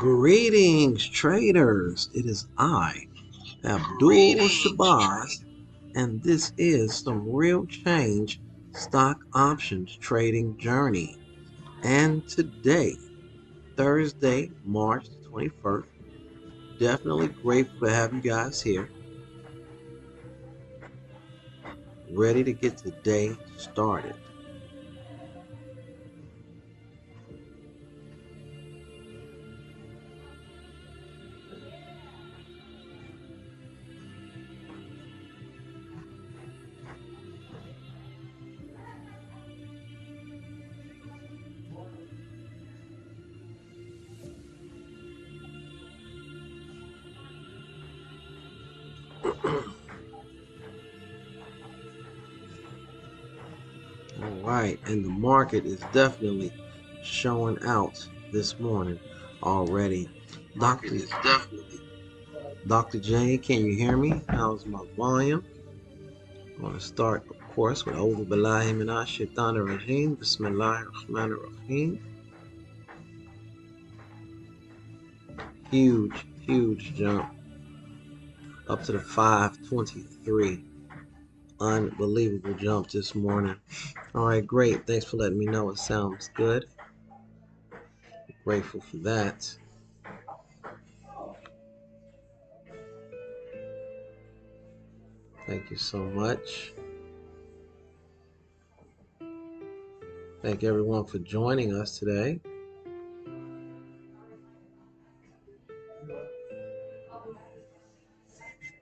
Greetings, traders. It is I, Abdul Shabazz, and this is some real change stock options trading journey. And today, Thursday, March 21st, definitely grateful to have you guys here, ready to get the day started. All right, and the market is definitely showing out this morning already. Dr. J, can you hear me? How's my volume? I'm going to start, of course, with A'udhu Billahi Minash Shaitanir Rajim. Bismillahir Rahmanir Rahim. Huge jump up to the 523. Unbelievable jump this morning. All right, great. Thanks for letting me know it sounds good. Grateful for that. Thank you so much. Thank everyone for joining us today.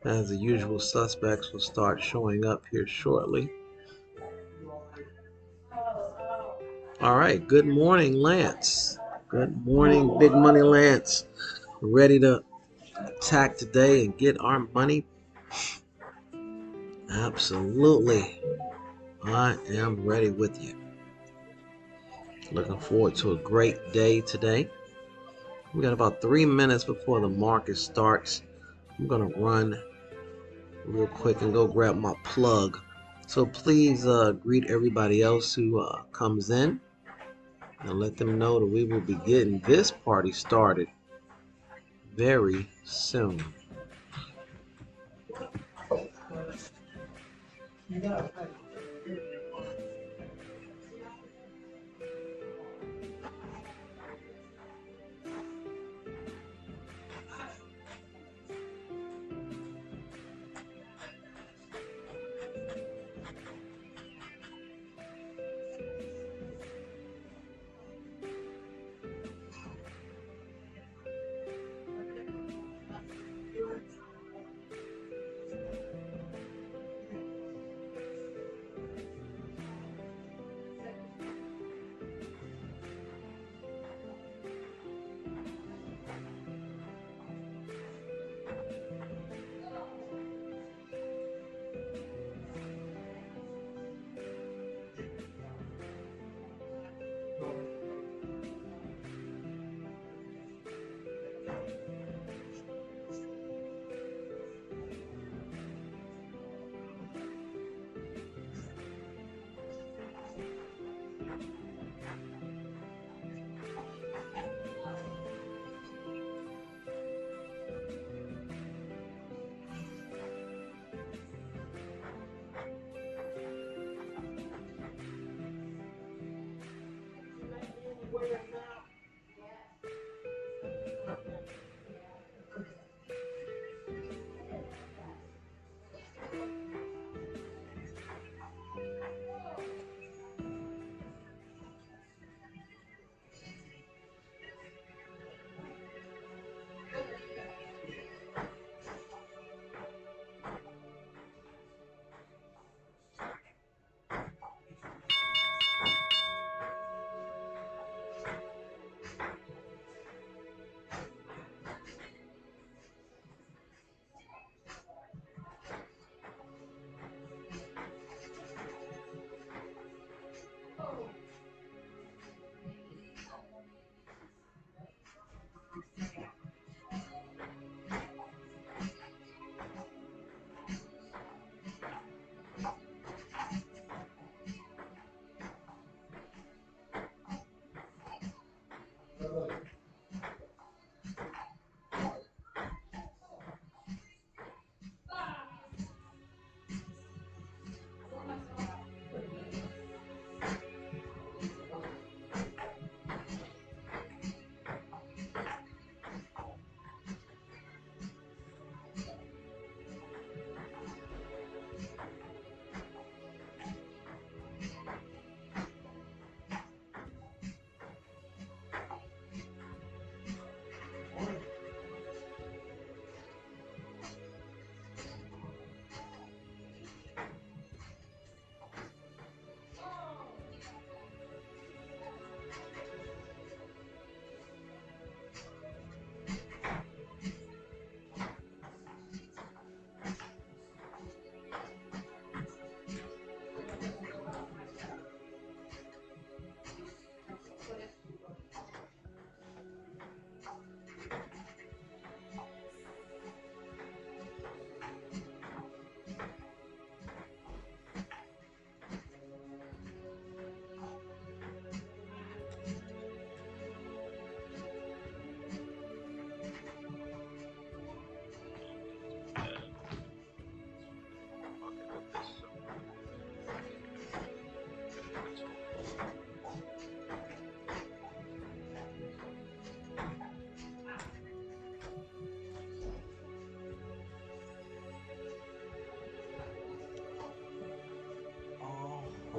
As the usual suspects will start showing up here shortly. All right, good morning, Lance. Good morning, Big Money Lance. Ready to attack today and get our money? Absolutely. I am ready with you. Looking forward to a great day today. We got about 3 minutes before the market starts. I'm going to run real quick and go grab my plug. So please greet everybody else who comes in and let them know that we will be getting this party started very soon.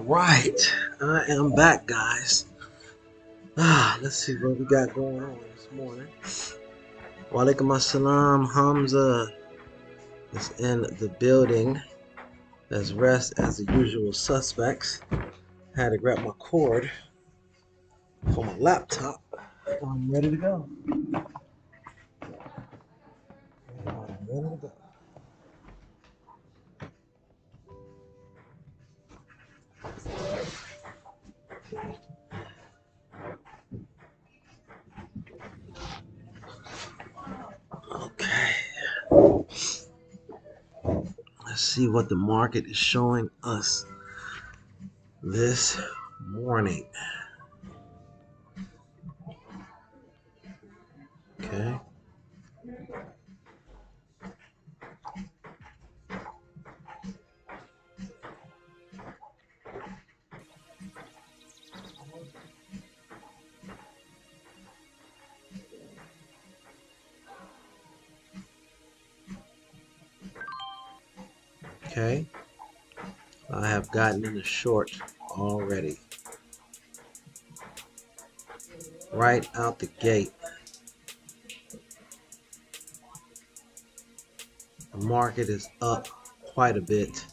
right, I am back, guys. Let's see what we got going on this morning. Walaikum assalam. Hamza is in the building. As rest as the usual suspects. Had to grab my cord for my laptop. I'm ready to go. Okay. Let's see what the market is showing us this morning. Okay. Okay. I have gotten in the short already. Right out the gate. The market is up quite a bit.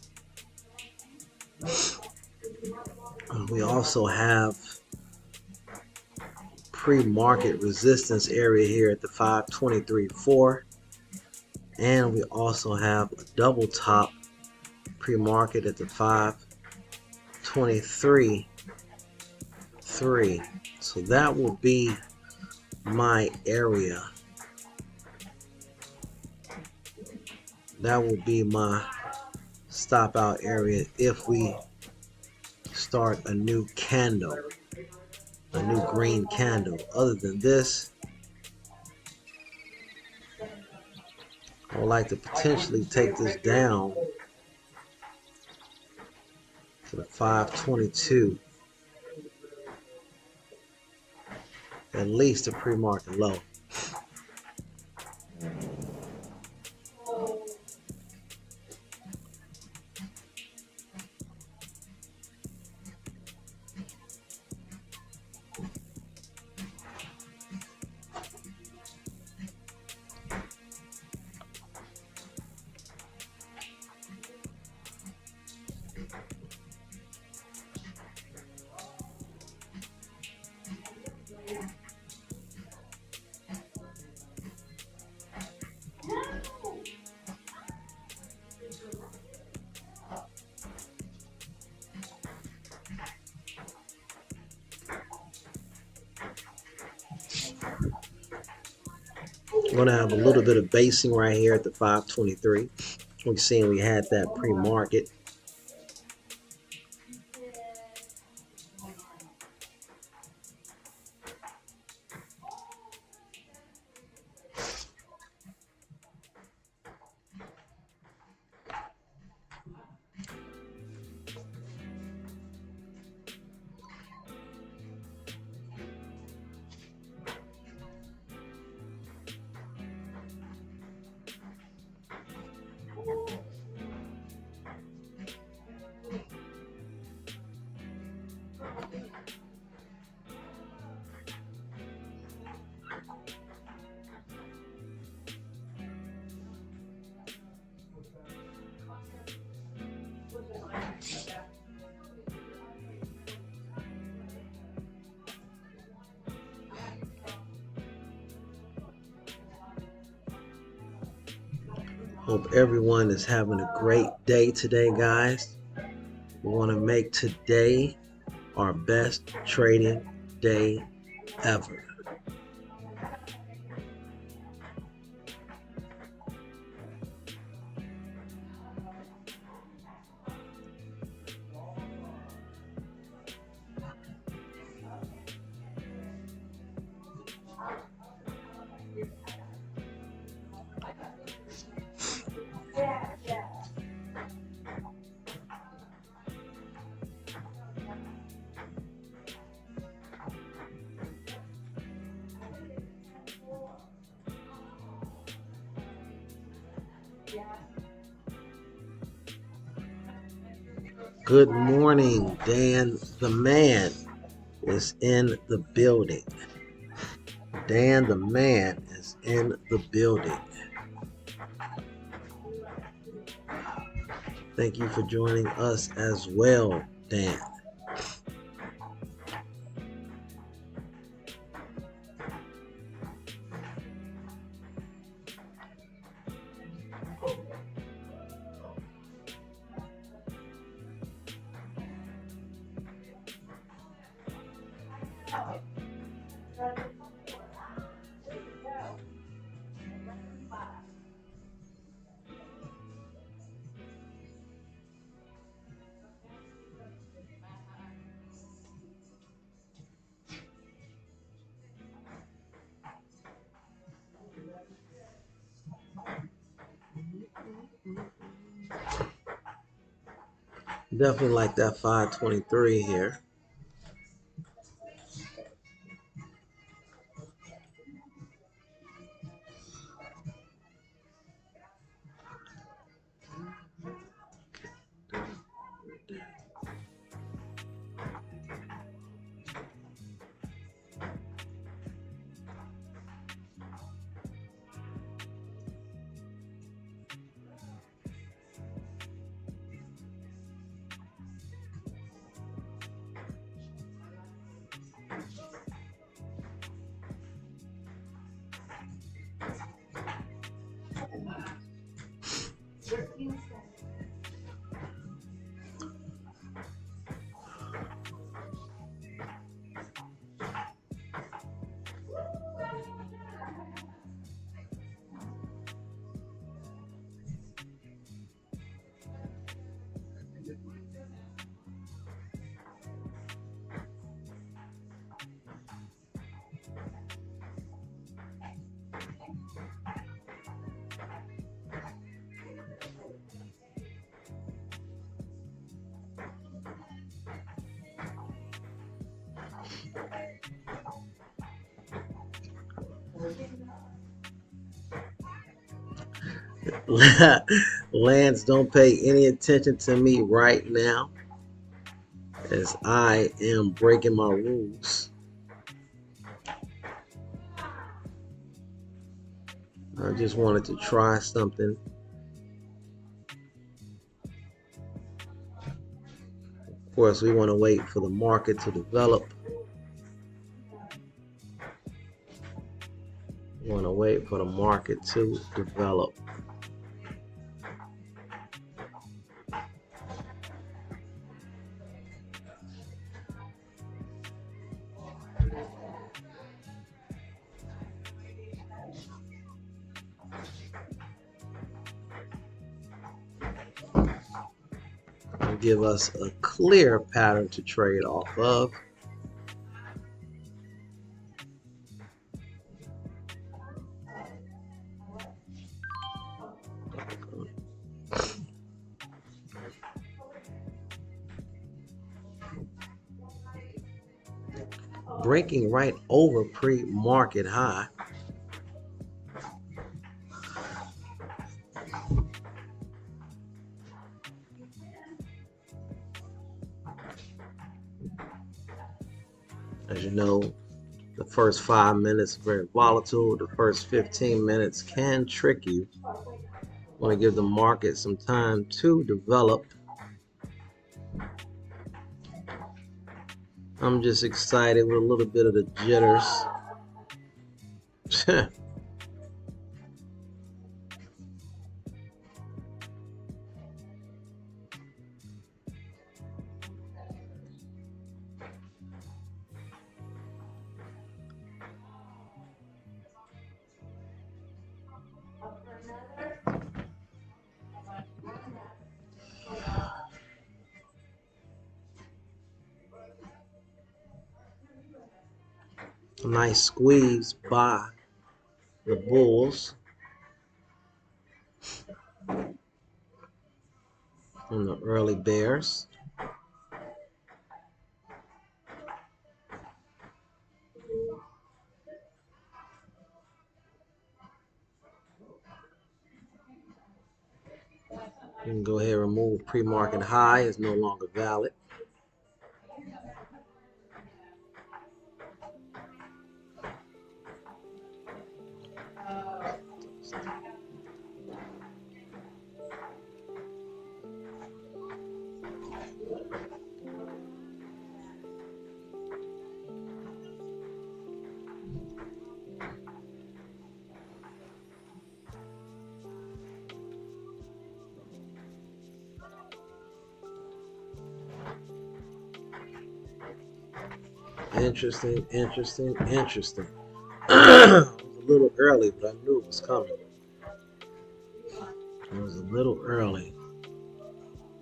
We also have pre-market resistance area here at the 523.4, and we also have a double top pre-market at the 523.3. So that will be my area. That will be my stop out area if we start a new candle, a new green candle. Other than this, I would like to potentially take this down to the 522, at least a pre-market low. We're going to have a little bit of basing right here at the 523. We're seeing we had that pre-market. Hope everyone is having a great day today, guys. We want to make today our best trading day ever. Good morning, Dan the man is in the building. Dan the man is in the building. Thank you for joining us as well, Dan. Definitely like that 523 here. Lance, don't pay any attention to me right now as I am breaking my rules. I just wanted to try something. Of course, we want to wait for the market to develop. We want to wait for the market to develop. And give us a clear pattern to trade off of. Breaking right over pre-market high. As you know, the first 5 minutes very volatile. The first 15 minutes can trick you. Want to give the market some time to develop. I'm just excited with a little bit of the jitters. Nice squeeze by the bulls from the early bears. You can go ahead and remove pre-market high. Is no longer valid. Interesting, interesting, interesting. It was a little early, but I knew it was coming. It was a little early.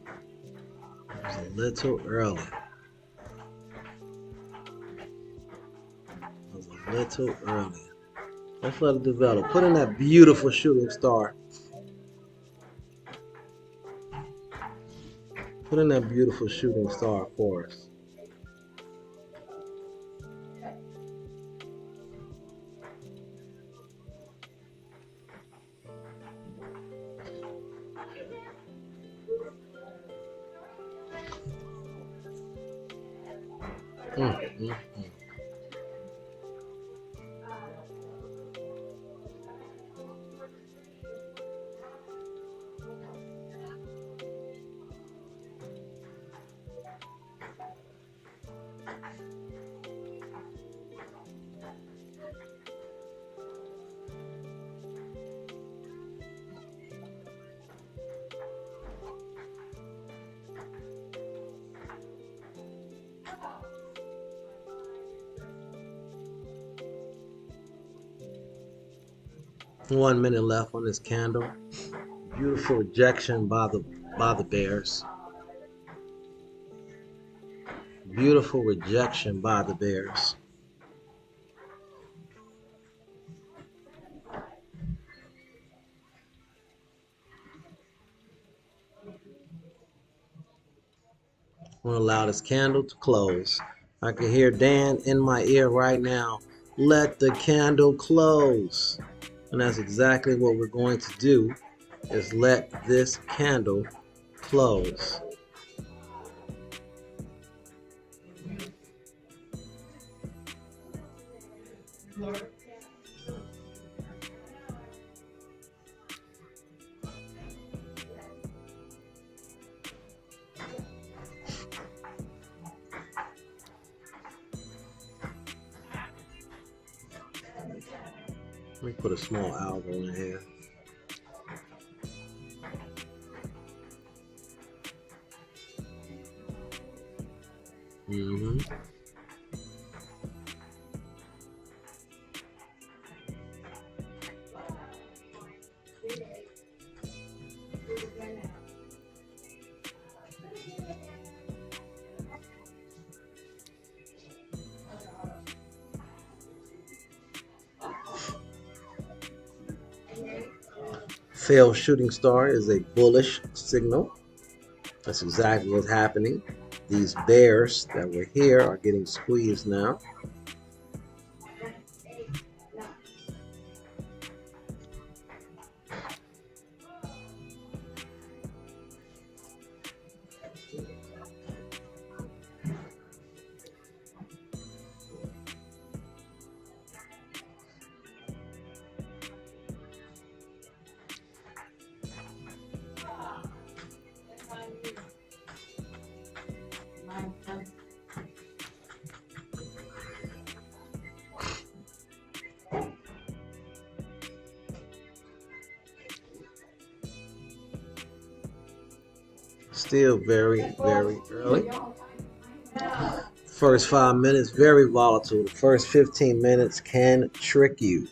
It was a little early. It was a little early. Let's let it develop. Put in that beautiful shooting star. Put in that beautiful shooting star for us. Mm, mm, mm. One minute left on this candle. Beautiful rejection by the bears. Beautiful rejection by the bears. I'm gonna allow this candle to close. I can hear Dan in my ear right now. Let the candle close. And that's exactly what we're going to do, is let this candle close. Let me put a small algo in here. Mm-hmm. Failed shooting star is a bullish signal. That's exactly what's happening. These bears that were here are getting squeezed now. Still very, very early. First 5 minutes, very volatile. The first 15 minutes can trick you.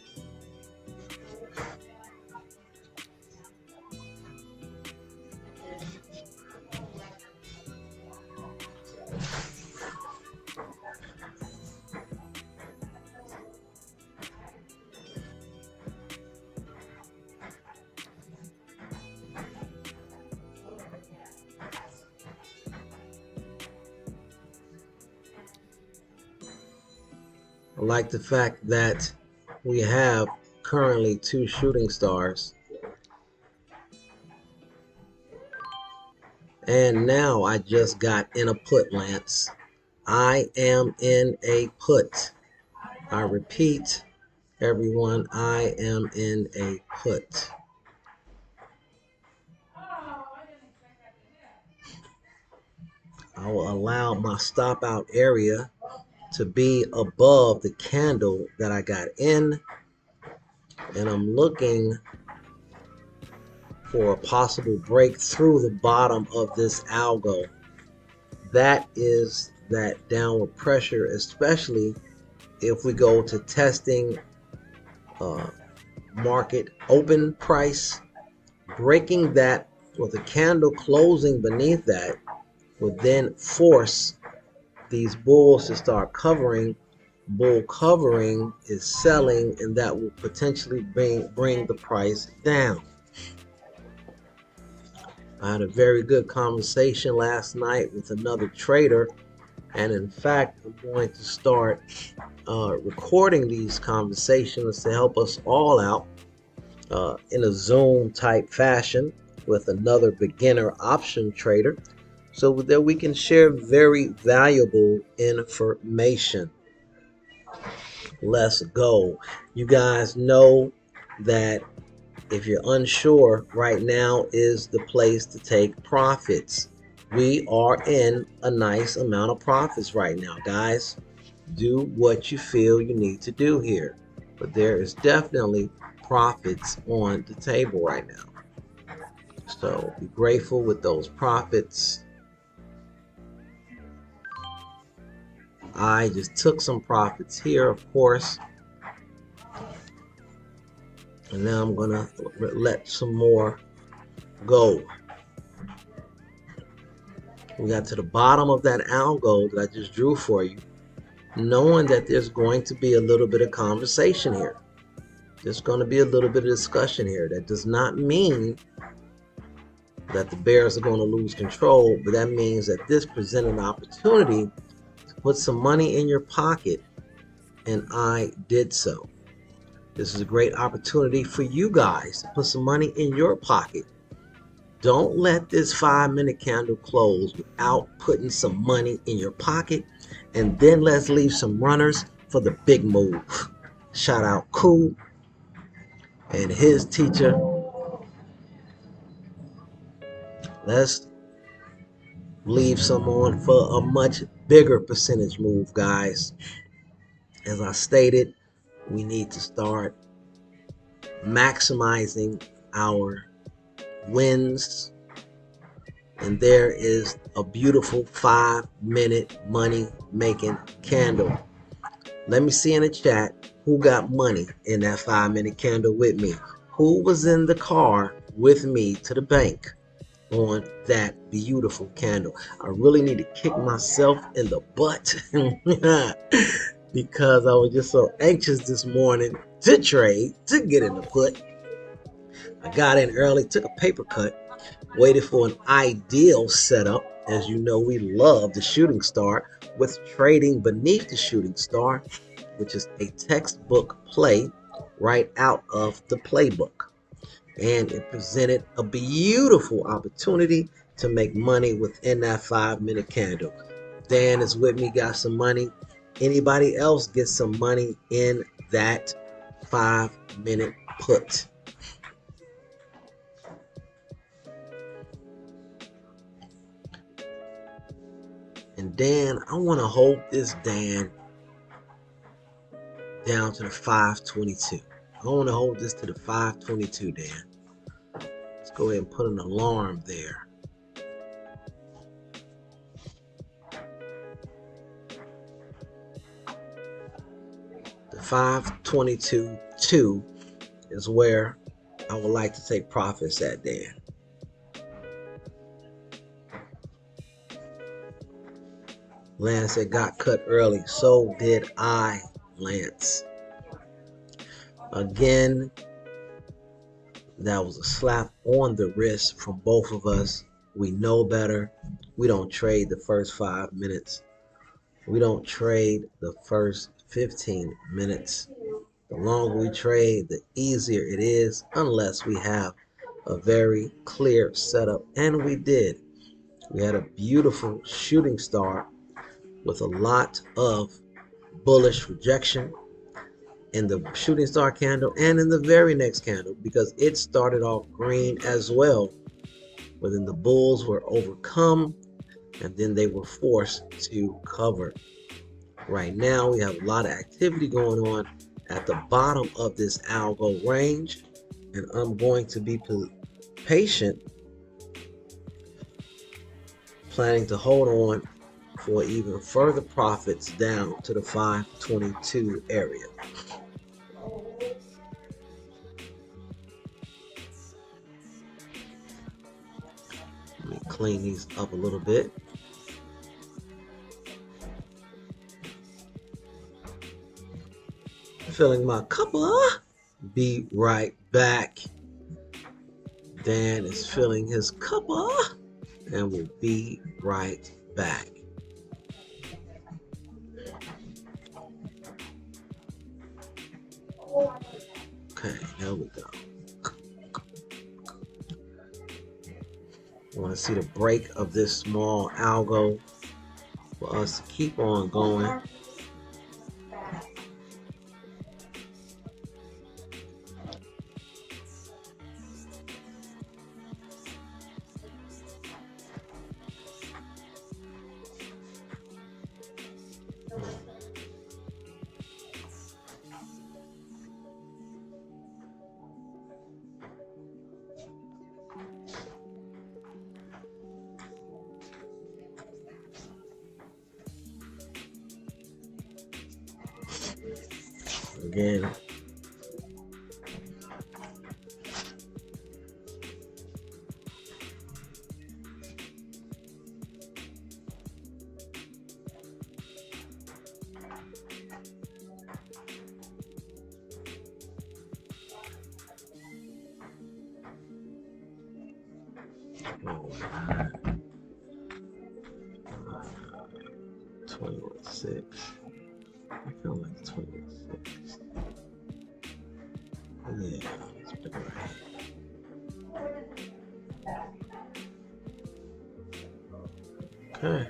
I like the fact that we have currently two shooting stars. And now I just got in a put, Lance. I am in a put. I repeat, everyone, I am in a put. I will allow my stop out area to be above the candle that I got in, and I'm looking for a possible break through the bottom of this algo. That is that downward pressure, especially if we go to testing market open price. Breaking that with a candle closing beneath that would then force these bulls to start covering. Bull covering is selling, and that will potentially bring the price down. I had a very good conversation last night with another trader, and in fact, I'm going to start recording these conversations to help us all out in a Zoom type fashion with another beginner option trader so that we can share very valuable information. Let's go. You guys know that if you're unsure, right now is the place to take profits. We are in a nice amount of profits right now, guys. Do what you feel you need to do here. But there is definitely profits on the table right now. So be grateful with those profits. I just took some profits here, of course. And now I'm going to let some more go. We got to the bottom of that algo that I just drew for you, knowing that there's going to be a little bit of conversation here. There's going to be a little bit of discussion here. That does not mean that the bears are going to lose control, but that means that this presented an opportunity to put some money in your pocket, and I did so. This is a great opportunity for you guys to put some money in your pocket. Don't let this 5-minute candle close without putting some money in your pocket, and then let's leave some runners for the big move. Shout out Cool and his teacher. Let's leave some on for a much bigger percentage move, guys. As I stated, we need to start maximizing our wins. And there is a beautiful 5-minute money making candle. Let me see in the chat who got money in that 5-minute candle with me. Who was in the car with me to the bank on that beautiful candle? I really need to kick myself in the butt because I was just so anxious this morning to trade, to get in the put. I got in early, took a paper cut, waited for an ideal setup. As you know, we love the shooting star with trading beneath the shooting star, which is a textbook play right out of the playbook. And it presented a beautiful opportunity to make money within that 5-minute candle. Dan is with me, got some money. Anybody else get some money in that 5-minute put? And Dan, I want to hold this Dan down to the 522. I want to hold this to the 522, Dan. Let's go ahead and put an alarm there. The 522.2 is where I would like to take profits at, Dan. Lance said got cut early. So did I, Lance. Again, that was a slap on the wrist from both of us. We know better. We don't trade the first 5 minutes. We don't trade the first 15 minutes. The longer we trade, the easier it is, unless we have a very clear setup. And we did. We had a beautiful shooting star with a lot of bullish rejection in the shooting star candle and in the very next candle, because it started off green as well, but then the bulls were overcome and then they were forced to cover. Right now we have a lot of activity going on at the bottom of this algo range, and I'm going to be patient, planning to hold on for even further profits down to the 522 area. Let me clean these up a little bit. Filling my cup up. Be right back. Dan is filling his cup up, and we'll be right back. Okay, there we go. I want to see the break of this small algo for us to keep on going. Again, oh, 21.6. I feel like 26. Yeah, let's pick it right. Okay.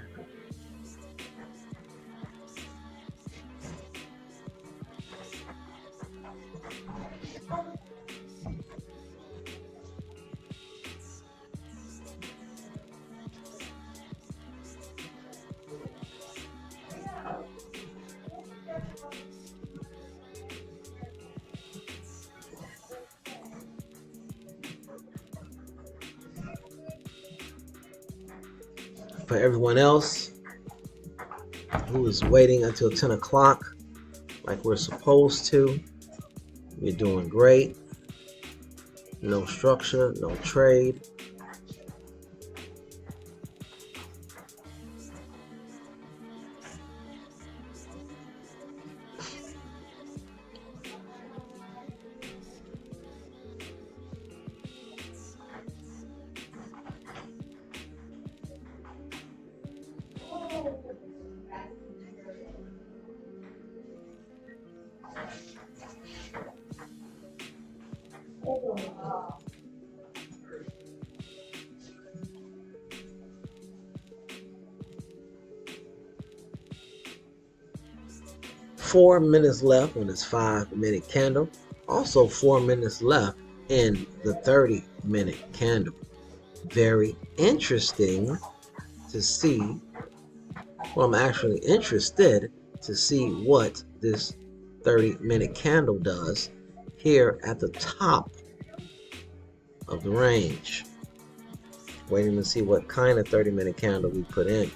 For everyone else who is waiting until 10 o'clock like we're supposed to, we're doing great. No structure, no trade. Four minutes left on this 5-minute candle. Also 4 minutes left in the 30-minute candle. Very interesting to see. Well, I'm actually interested to see what this 30-minute candle does here at the top of the range. Waiting to see what kind of 30-minute candle we put in.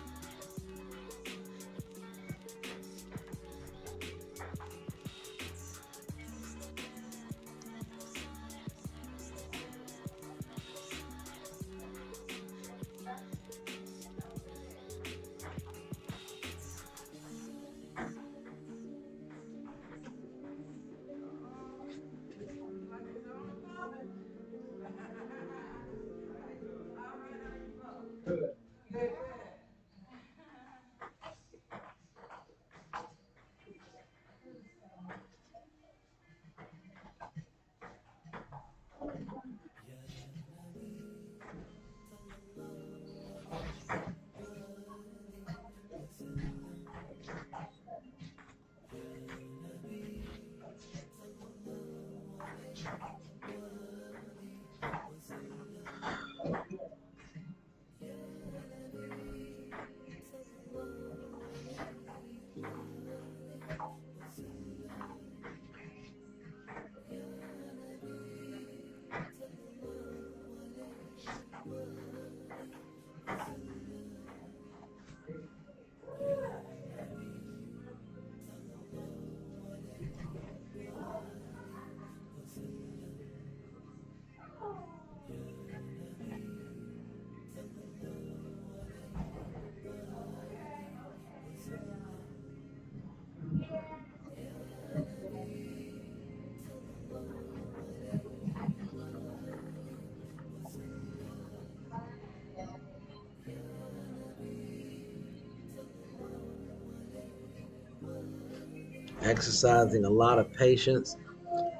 Exercising a lot of patience.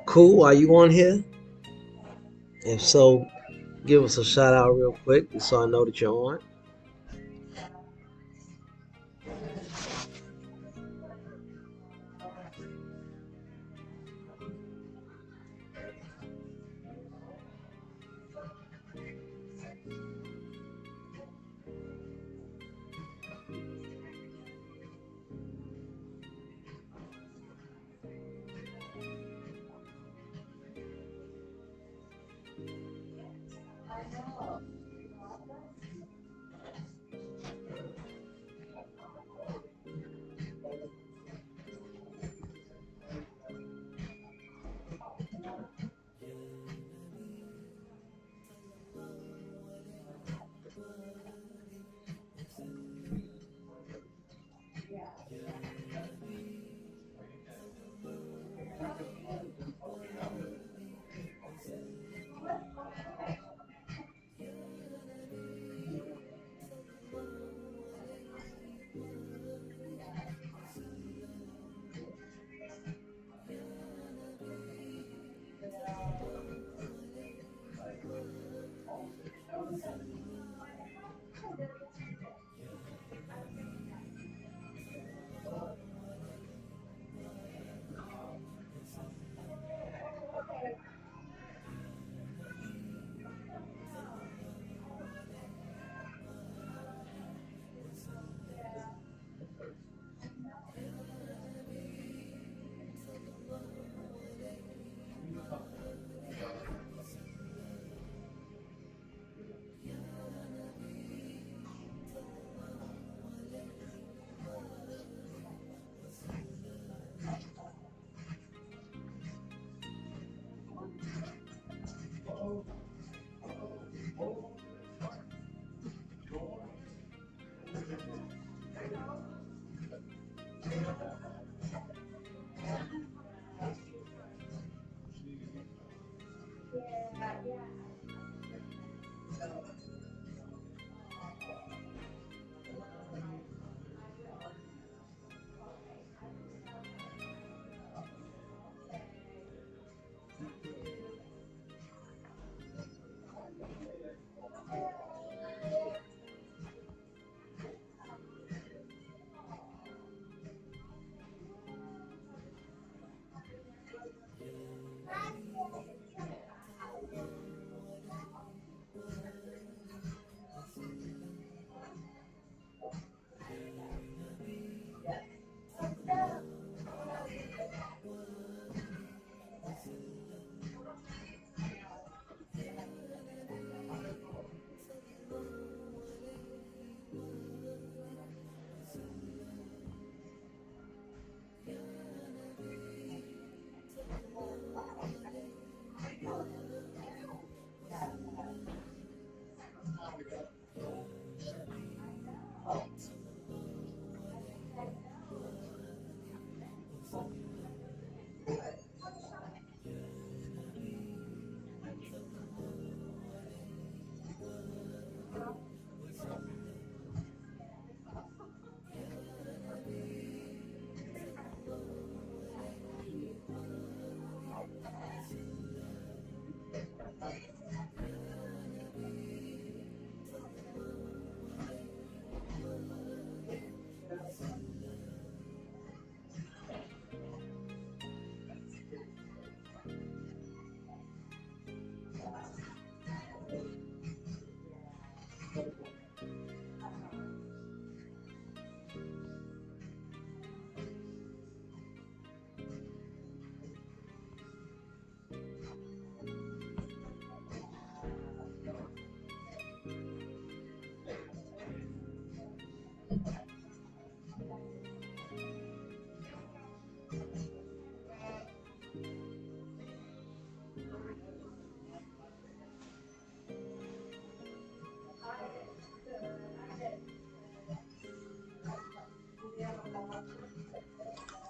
Cool, are you on here? If so, give us a shout out real quick so I know that you're on.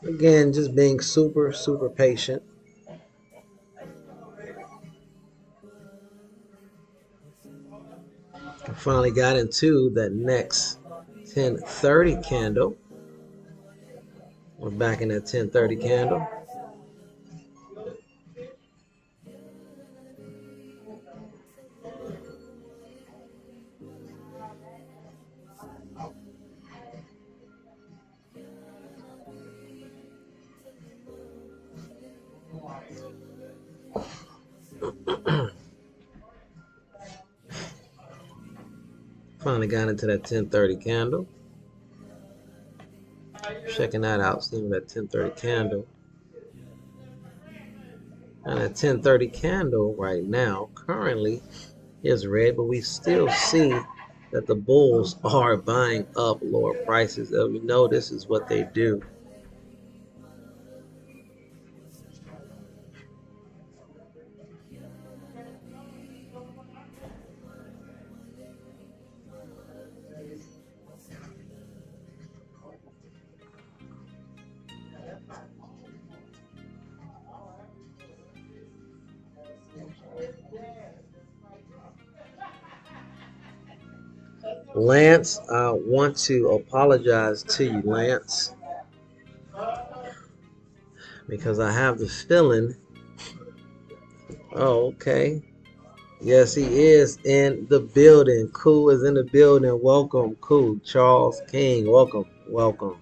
Again, just being super, super patient. I finally got into that next 1030 candle. We're back in that 1030 candle. Finally got into that 1030 candle. Checking that out, seeing that 1030 candle. And that 1030 candle right now currently is red, but we still see that the bulls are buying up lower prices. As we know, this is what they do. Lance, I want to apologize to you, Lance, because I have the feeling. Oh, okay. Yes, he is in the building. Cool is in the building. Welcome, Cool. Charles King, welcome, welcome.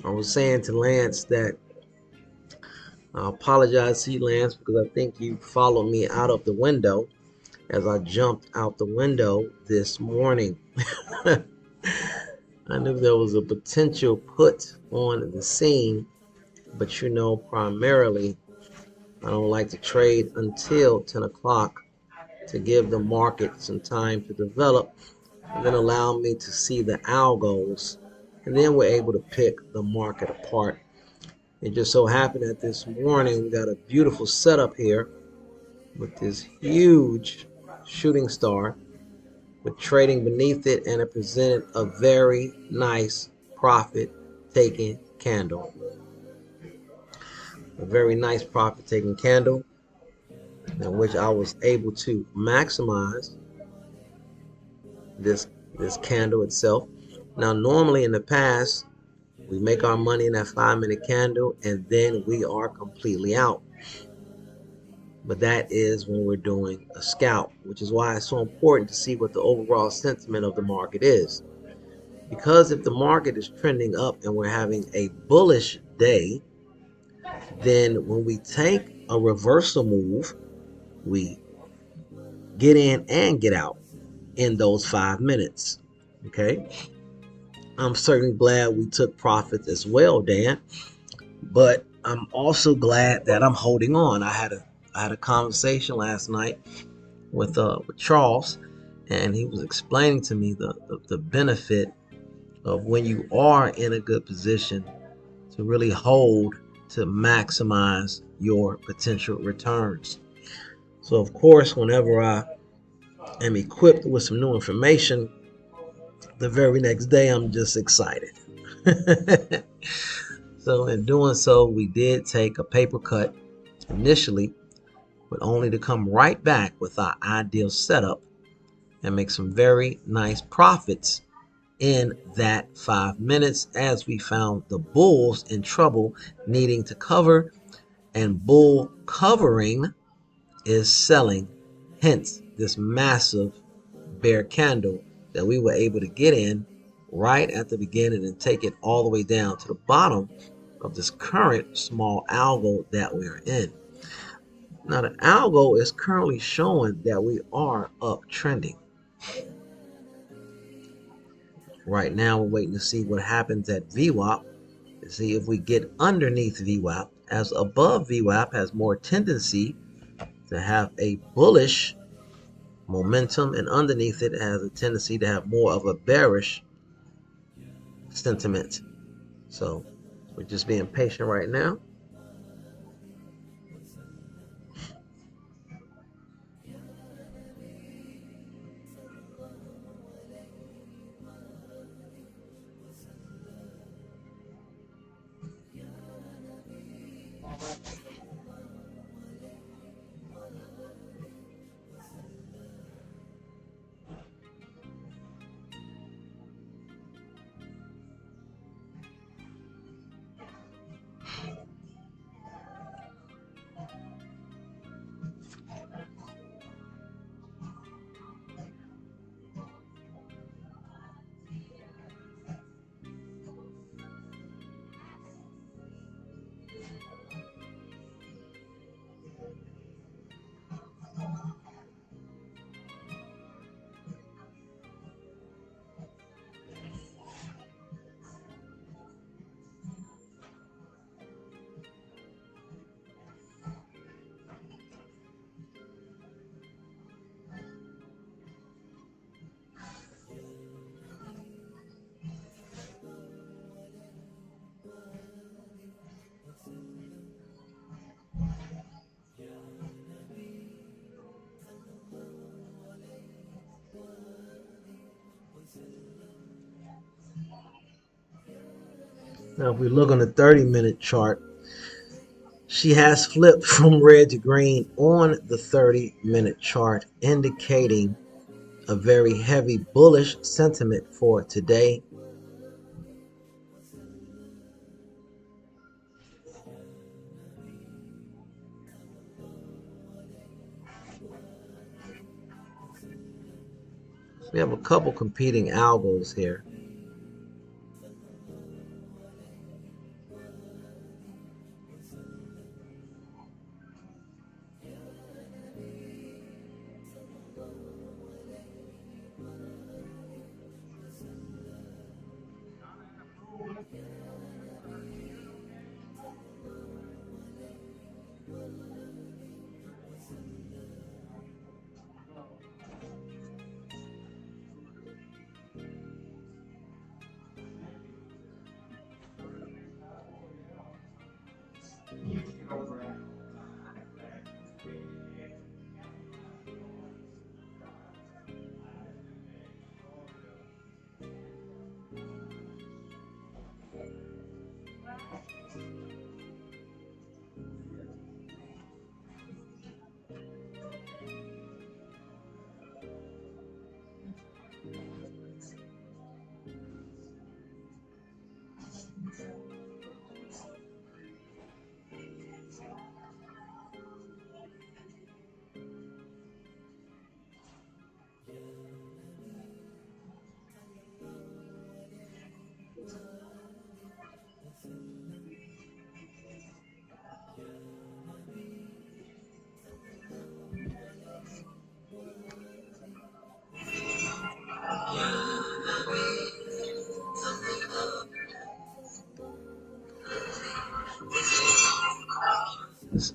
I was saying to Lance that I apologize to you, Lance, because I think you followed me out of the window as I jumped out the window this morning. I knew there was a potential put on the scene, but primarily I don't like to trade until 10 o'clock to give the market some time to develop and then allow me to see the algos. And then we're able to pick the market apart. It just so happened that this morning we got a beautiful setup here with this huge shooting star with trading beneath it, and it presented a very nice profit taking candle. A very nice profit taking candle in which I was able to maximize this candle itself. Now normally in the past we make our money in that 5-minute candle and then we are completely out. But that is when we're doing a scalp, which is why it's so important to see what the overall sentiment of the market is. Because if the market is trending up and we're having a bullish day, then when we take a reversal move, we get in and get out in those 5 minutes. Okay. I'm certainly glad we took profits as well, Dan, but I'm also glad that I'm holding on. I had a conversation last night with Charles, and he was explaining to me the benefit of when you are in a good position to really hold to maximize your potential returns. So of course, whenever I am equipped with some new information, the very next day I'm just excited. So in doing so, we did take a paper cut initially, but only to come right back with our ideal setup and make some very nice profits in that 5 minutes, as we found the bulls in trouble needing to cover, and bull covering is selling, hence this massive bear candle that we were able to get in right at the beginning and take it all the way down to the bottom of this current small algo that we're in. Now the algo is currently showing that we are uptrending. Right now we're waiting to see what happens at VWAP to see if we get underneath VWAP, as above VWAP has more tendency to have a bullish momentum, and underneath it has a tendency to have more of a bearish sentiment. So we're just being patient right now. Now, if we look on the 30-minute chart, she has flipped from red to green on the 30-minute chart, indicating a very heavy bullish sentiment for today. We have a couple competing algos here.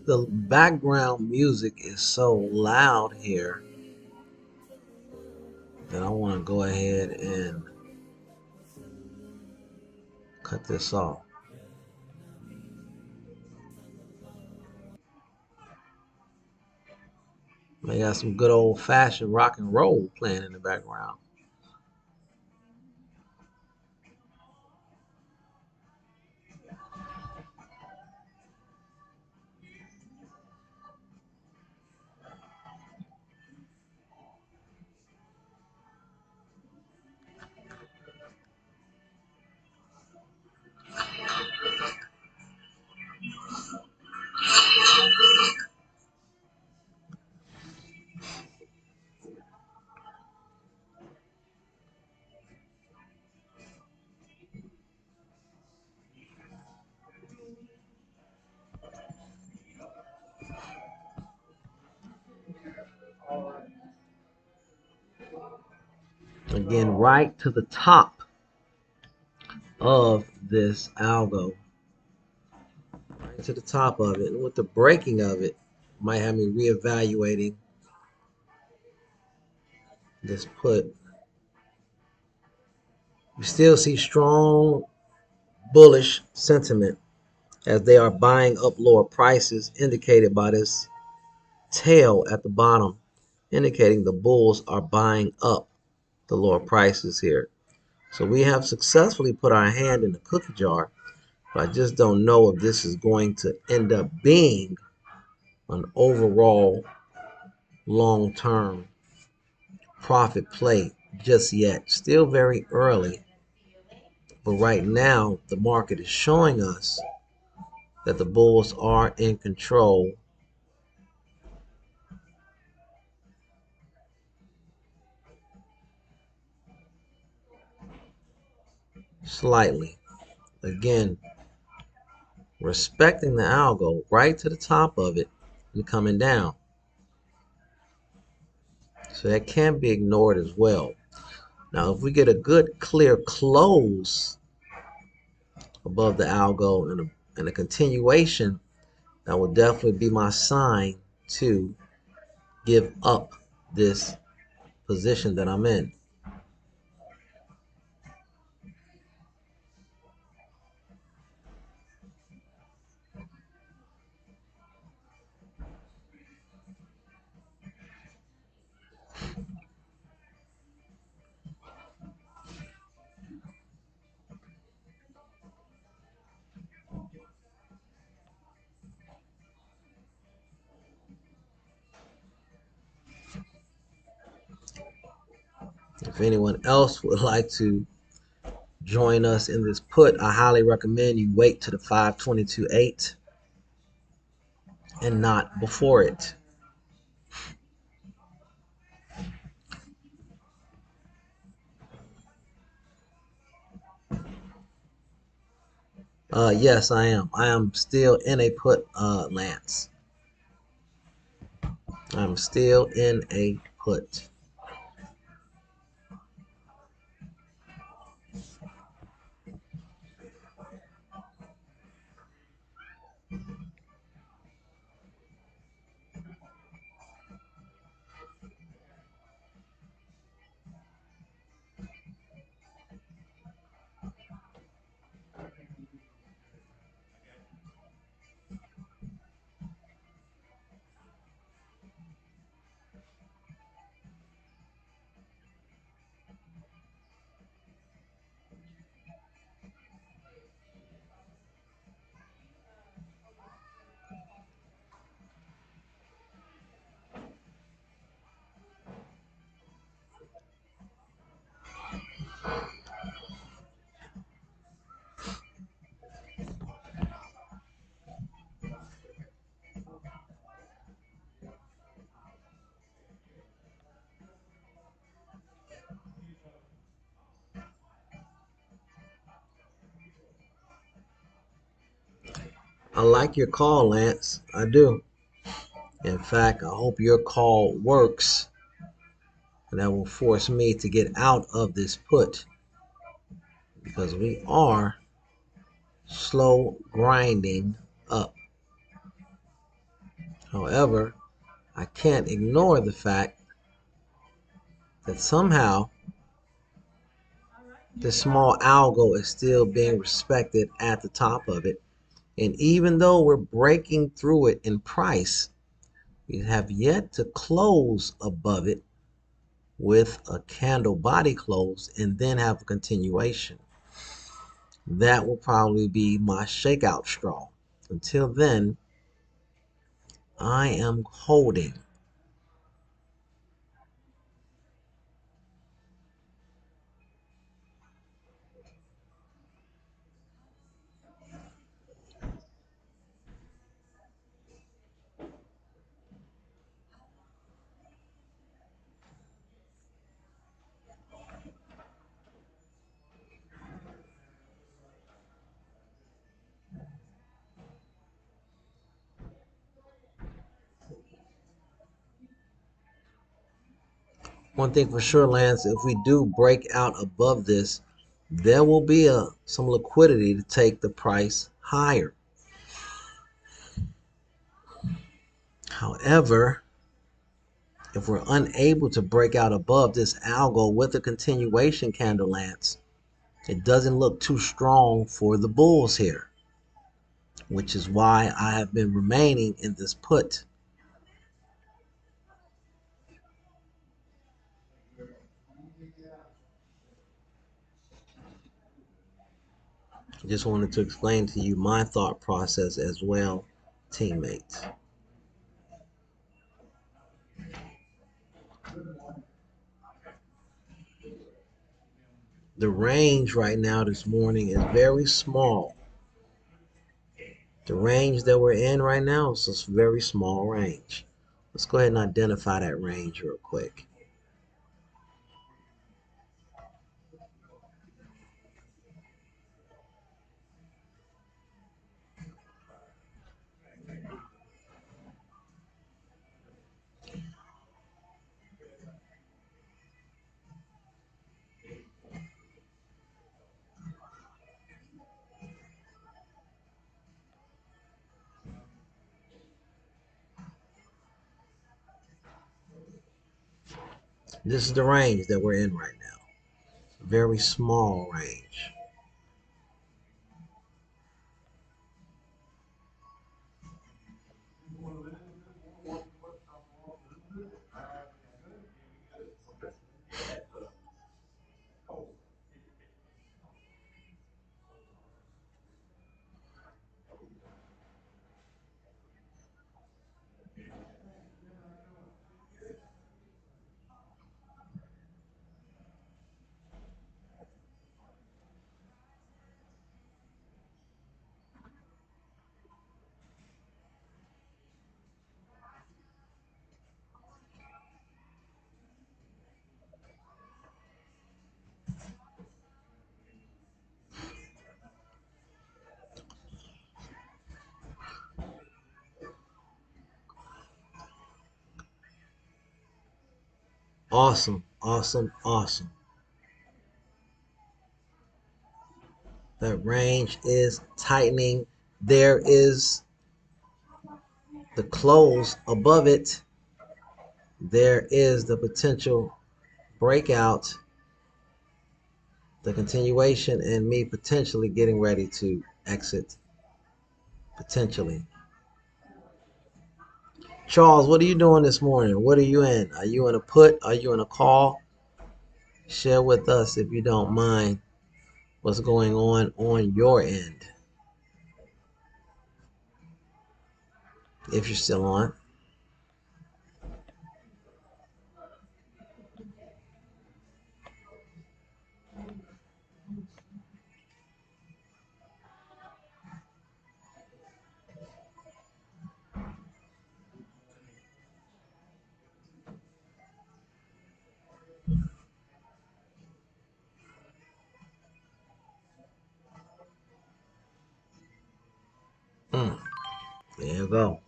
The background music is so loud here that I want to go ahead and cut this off. They got some good old fashioned rock and roll playing in the background. Again, right to the top of this algo, right to the top of it. And with the breaking of it, might have me reevaluating this put. We still see strong bullish sentiment as they are buying up lower prices, indicated by this tail at the bottom, indicating the bulls are buying up the lower prices here. So we have successfully put our hand in the cookie jar, but I just don't know if this is going to end up being an overall long-term profit play just yet. Still very early, but right now the market is showing us that the bulls are in control slightly. Again, respecting the algo right to the top of it and coming down. So that can't be ignored as well. Now, if we get a good clear close above the algo and a continuation, that will definitely be my sign to give up this position that I'm in. If anyone else would like to join us in this put, I highly recommend you wait to the 522.8 and not before it. Yes, I am. I am still in a put, Lance. I'm still in a put. I like your call, Lance. I do. In fact, I hope your call works, and that will force me to get out of this put because we are slow grinding up. However, I can't ignore the fact that somehow this small algo is still being respected at the top of it. And even though we're breaking through it in price, we have yet to close above it with a candle body close and then have a continuation. That will probably be my shakeout straw. Until then, I am holding. One thing for sure, Lance, if we do break out above this, there will be some liquidity to take the price higher. However, if we're unable to break out above this algo with a continuation candle, Lance, it doesn't look too strong for the bulls here, which is why I have been remaining in this put. Just wanted to explain to you my thought process as well, teammates. The range right now this morning is very small. The range that we're in right now is a very small range. Let's go ahead and identify that range real quick. This is the range that we're in right now. Very small range. Awesome, awesome, awesome. That range is tightening. There is the close above it. There is the potential breakout, the continuation, and me potentially getting ready to exit. Potentially. Charles, what are you doing this morning? What are you in? Are you in a put? Are you in a call? Share with us, if you don't mind, what's going on your end, if you're still on. There you go.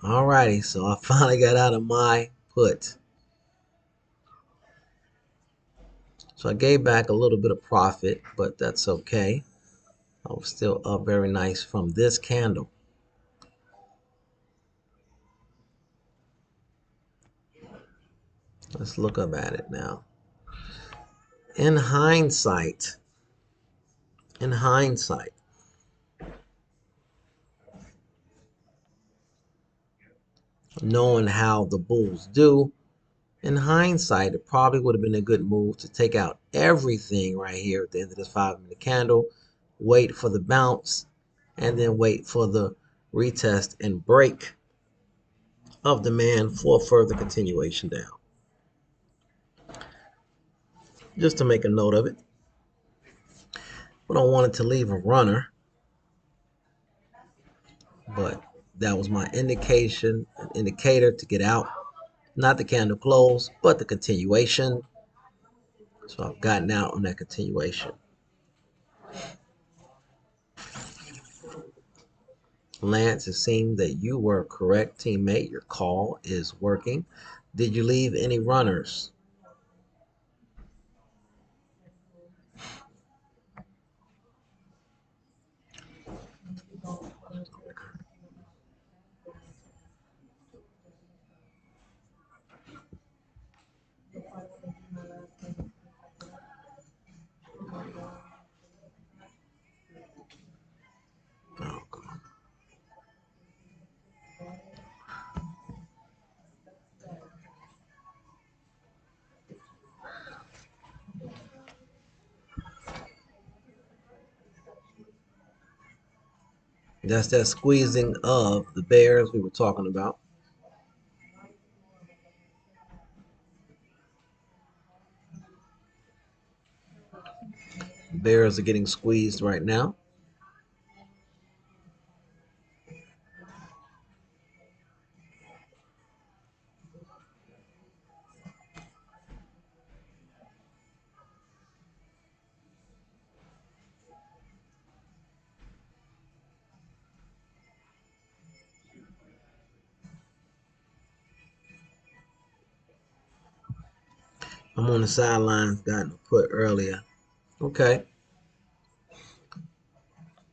Alrighty, so I finally got out of my put. So I gave back a little bit of profit, but that's okay. I was still up very nice from this candle. Let's look up at it now. In hindsight, in hindsight, knowing how the bulls do, in hindsight, it probably would have been a good move to take out everything right here at the end of this 5-minute candle, wait for the bounce, and then wait for the retest and break of demand for further continuation down. Just to make a note of it. We don't want it to leave a runner, but that was my indication, an indicator to get out. Not the candle close, but the continuation. So I've gotten out on that continuation. Lance, it seemed that you were correct, teammate. Your call is working. Did you leave any runners? Oh, that's that squeezing of the bears we were talking about. Bears are getting squeezed right now. I'm on the sidelines, gotten a put earlier. Okay.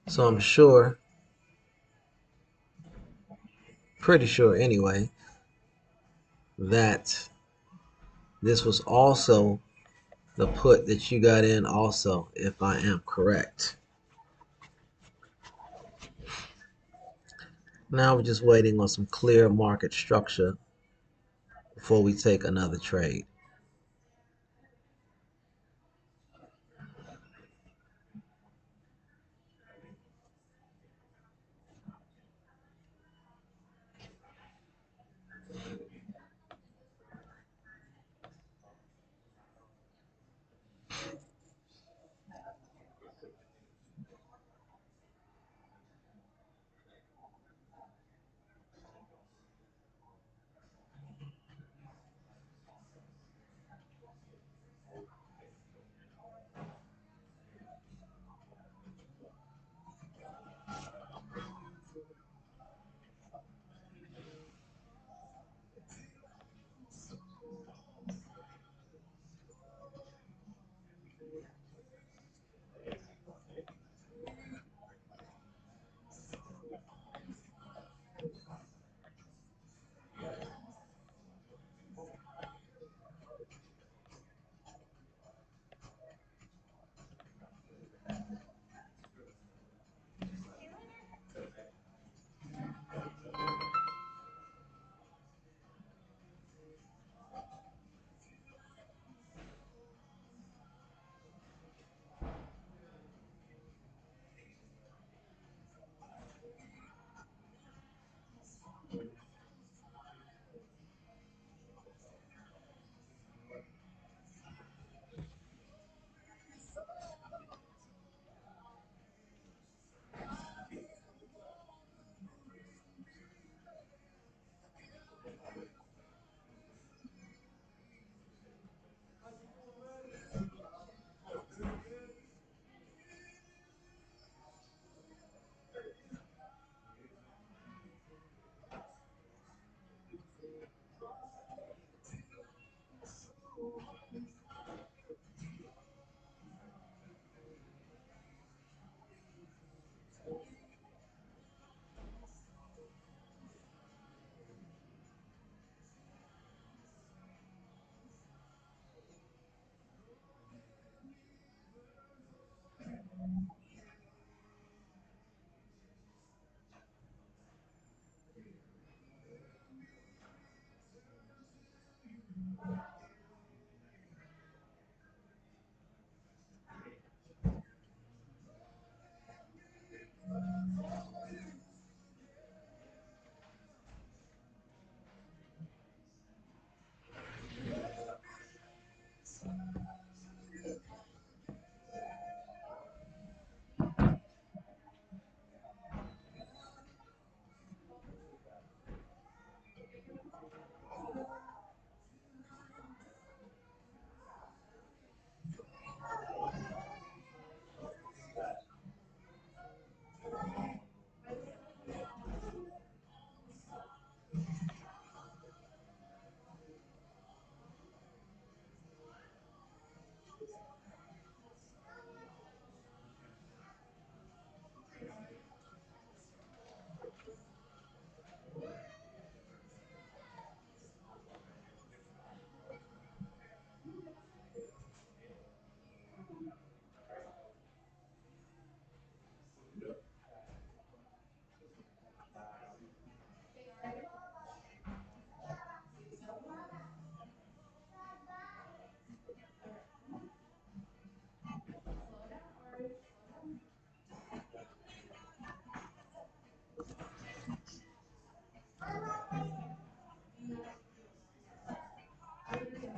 So I'm sure, pretty sure anyway, that this was also the put that you got in also, if I am correct. Now we're just waiting on some clear market structure before we take another trade.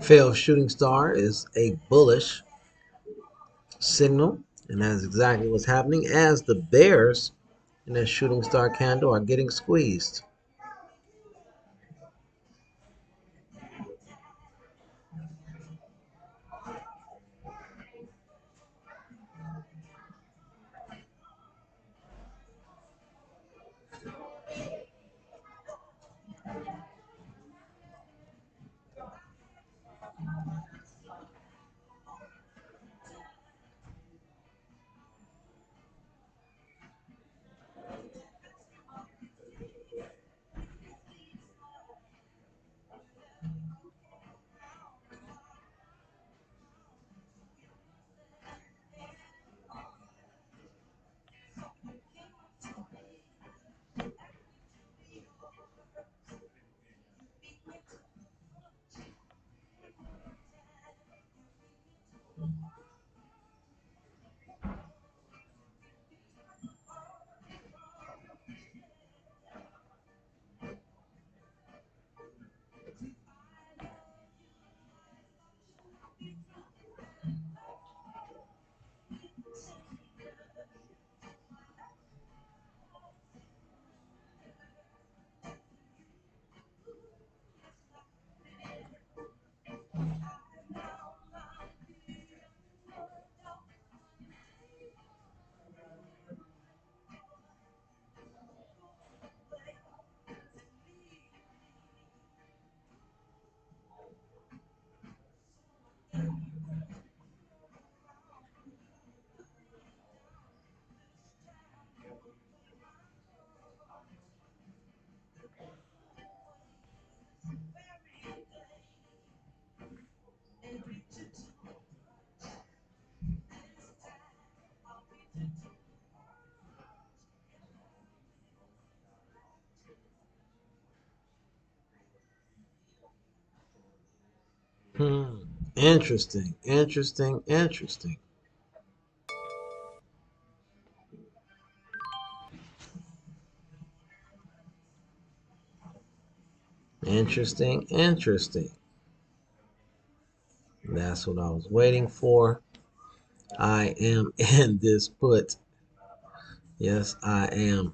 Failed shooting star is a bullish signal, and that's exactly what's happening as the bears in that shooting star candle are getting squeezed. Hmm. Interesting, interesting, interesting. Interesting, interesting. That's what I was waiting for. I am in this put. Yes, I am.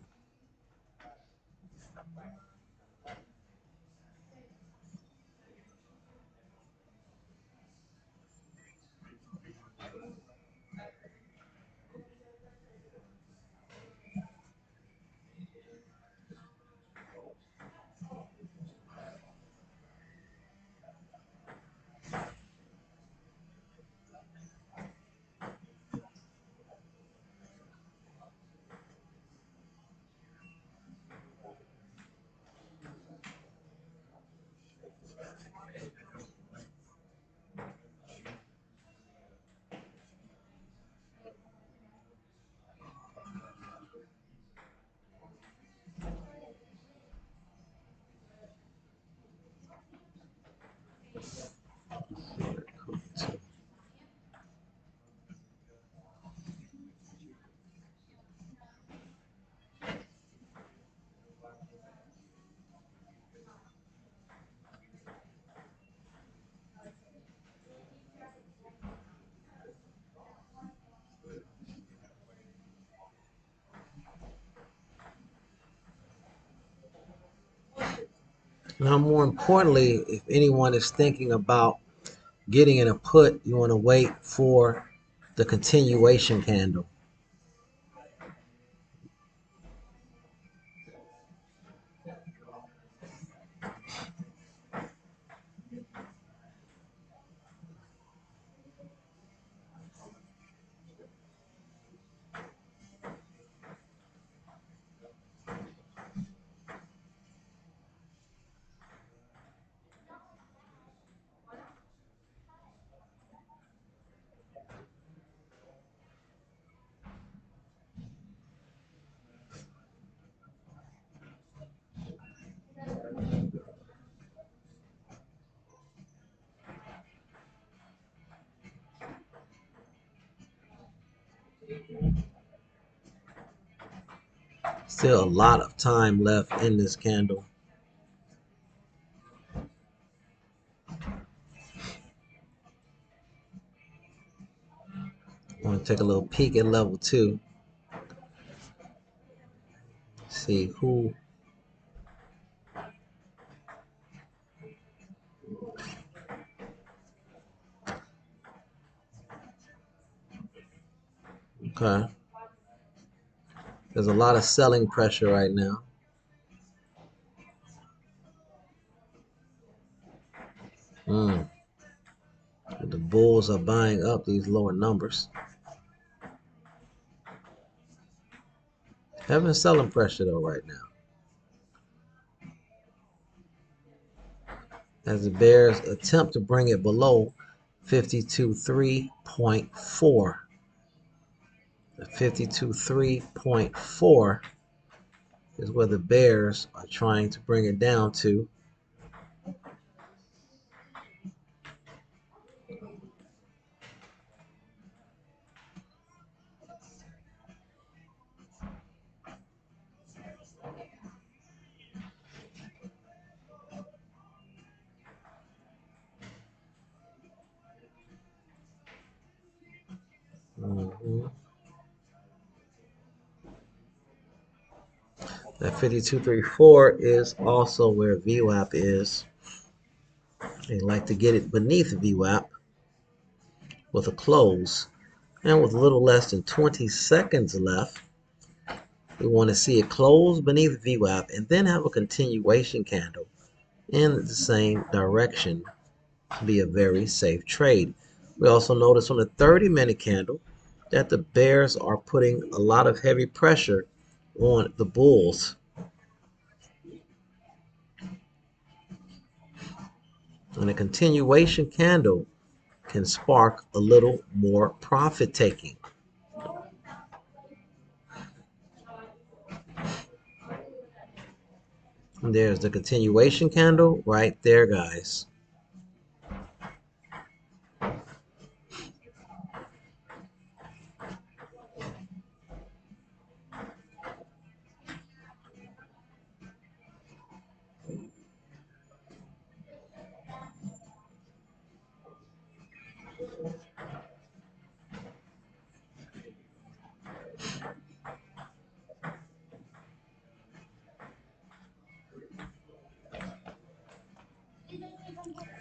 Now, more importantly, if anyone is thinking about getting in a put, you want to wait for the continuation candle. Still a lot of time left in this candle. I want to take a little peek at level 2. See who. Okay. There's a lot of selling pressure right now. The bulls are buying up these lower numbers. Having selling pressure though right now. As the bears attempt to bring it below 52.3.4. The 52.3.4 is where the bears are trying to bring it down to. Mhm. That 52.34 is also where VWAP is. They like to get it beneath VWAP with a close. And with a little less than 20 seconds left, we want to see it close beneath VWAP and then have a continuation candle in the same direction to be a very safe trade. We also notice on the 30-minute candle that the bears are putting a lot of heavy pressure on the bulls. And a continuation candle can spark a little more profit taking. And there's the continuation candle right there, guys.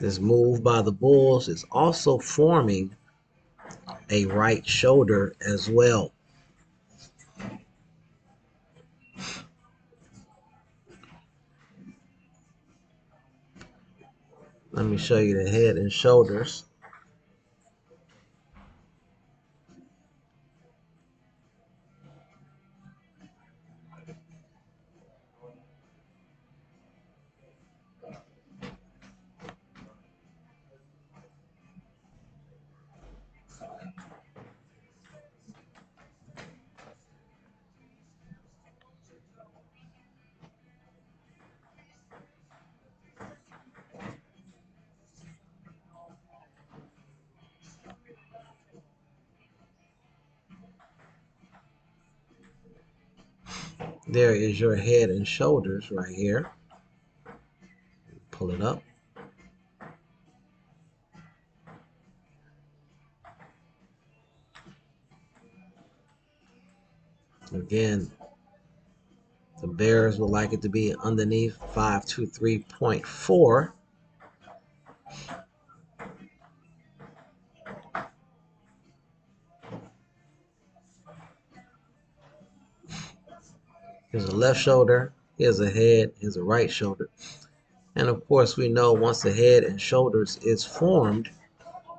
This move by the bulls is also forming a right shoulder as well. Let me show you the head and shoulders. There is your head and shoulders right here. Pull it up. Again, the bears would like it to be underneath 523.4. Here's a left shoulder, here's a head, here's a right shoulder. And of course, we know once the head and shoulders is formed,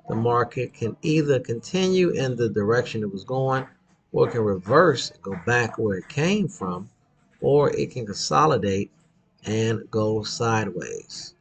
the market can either continue in the direction it was going, or it can reverse, go back where it came from, or it can consolidate and go sideways.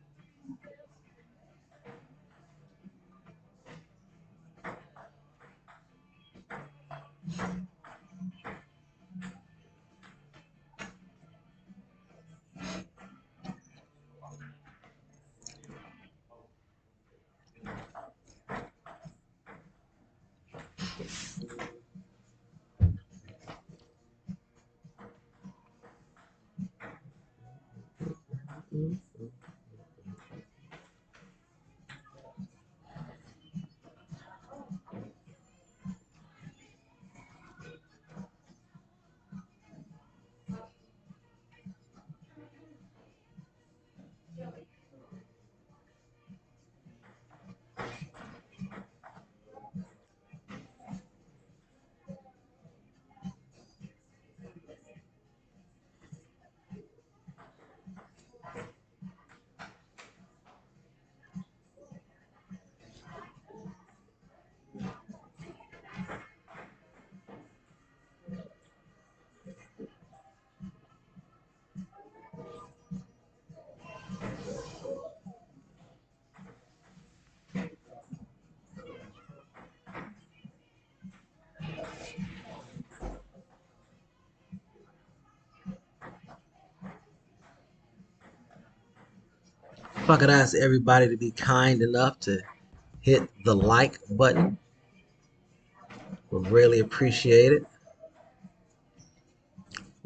If I could ask everybody to be kind enough to hit the like button, would really appreciate it.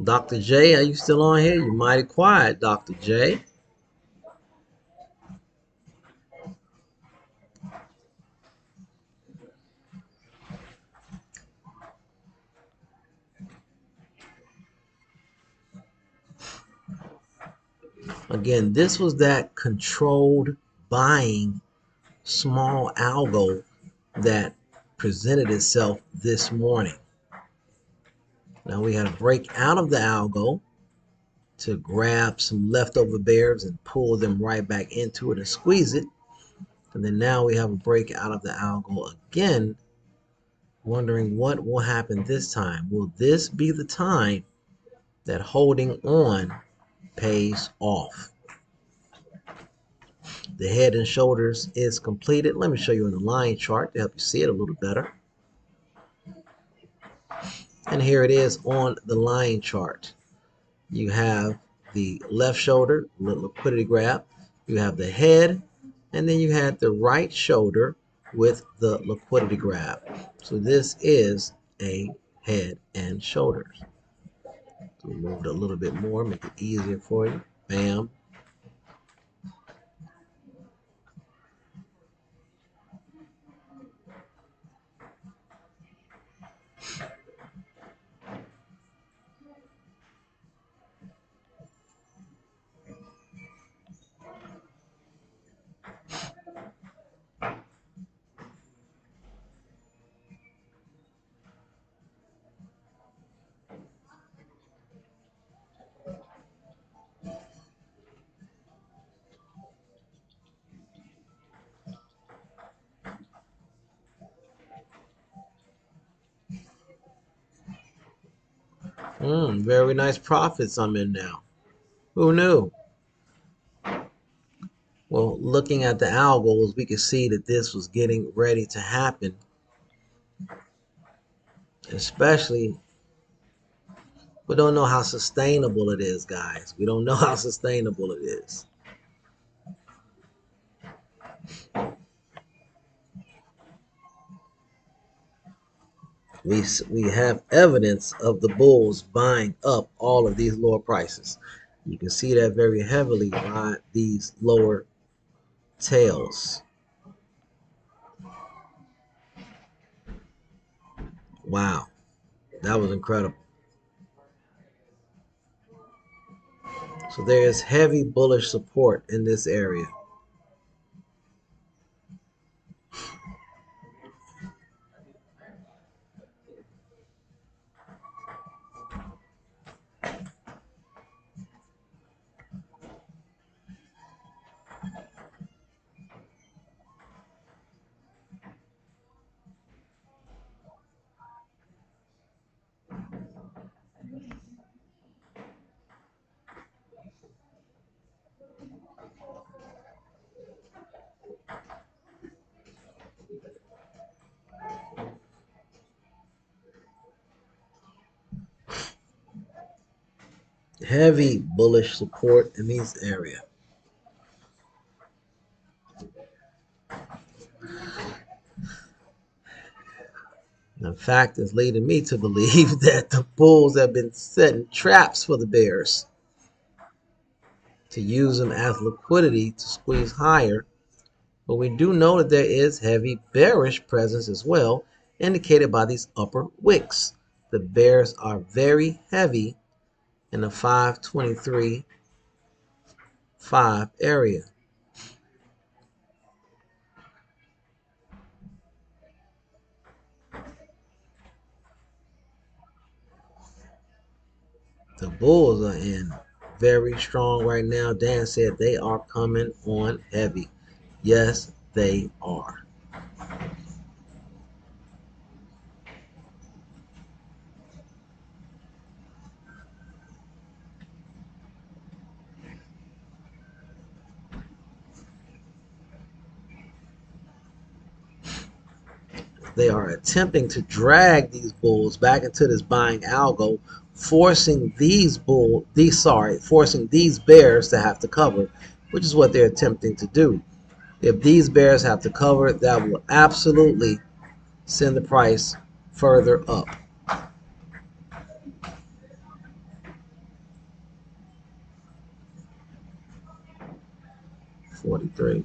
Dr. J, are you still on here? You're mighty quiet, Dr. J. Again, this was that controlled buying small algo that presented itself this morning. Now we had to break out of the algo to grab some leftover bears and pull them right back into it and squeeze it. And then now we have a break out of the algo again, wondering what will happen this time. Will this be the time that holding on pays off? The head and shoulders is completed. Let me show you in the line chart to help you see it a little better. And here it is on the line chart. You have the left shoulder, liquidity grab. You have the head, and then you had the right shoulder with the liquidity grab. So this is a head and shoulders. So we moved a little bit more, make it easier for you. Bam. Very nice profits I'm in now. Who knew? Well, looking at the algos, we could see that this was getting ready to happen. Especially, we don't know how sustainable it is, guys. We don't know how sustainable it is. We have evidence of the bulls buying up all of these lower prices. You can see that very heavily by these lower tails. Wow, that was incredible. So there is heavy bullish support in this area. Heavy bullish support in this area. In fact, it's leading me to believe that the bulls have been setting traps for the bears to use them as liquidity to squeeze higher. But we do know that there is heavy bearish presence as well, indicated by these upper wicks. The bears are very heavy in the 523.5 area. The bulls are in very strong right now. Dan said they are coming on heavy. Yes, they are. They are attempting to drag these bulls back into this buying algo, forcing these bears to have to cover which is what they're attempting to do. If these bears have to cover, that will absolutely send the price further up. $43.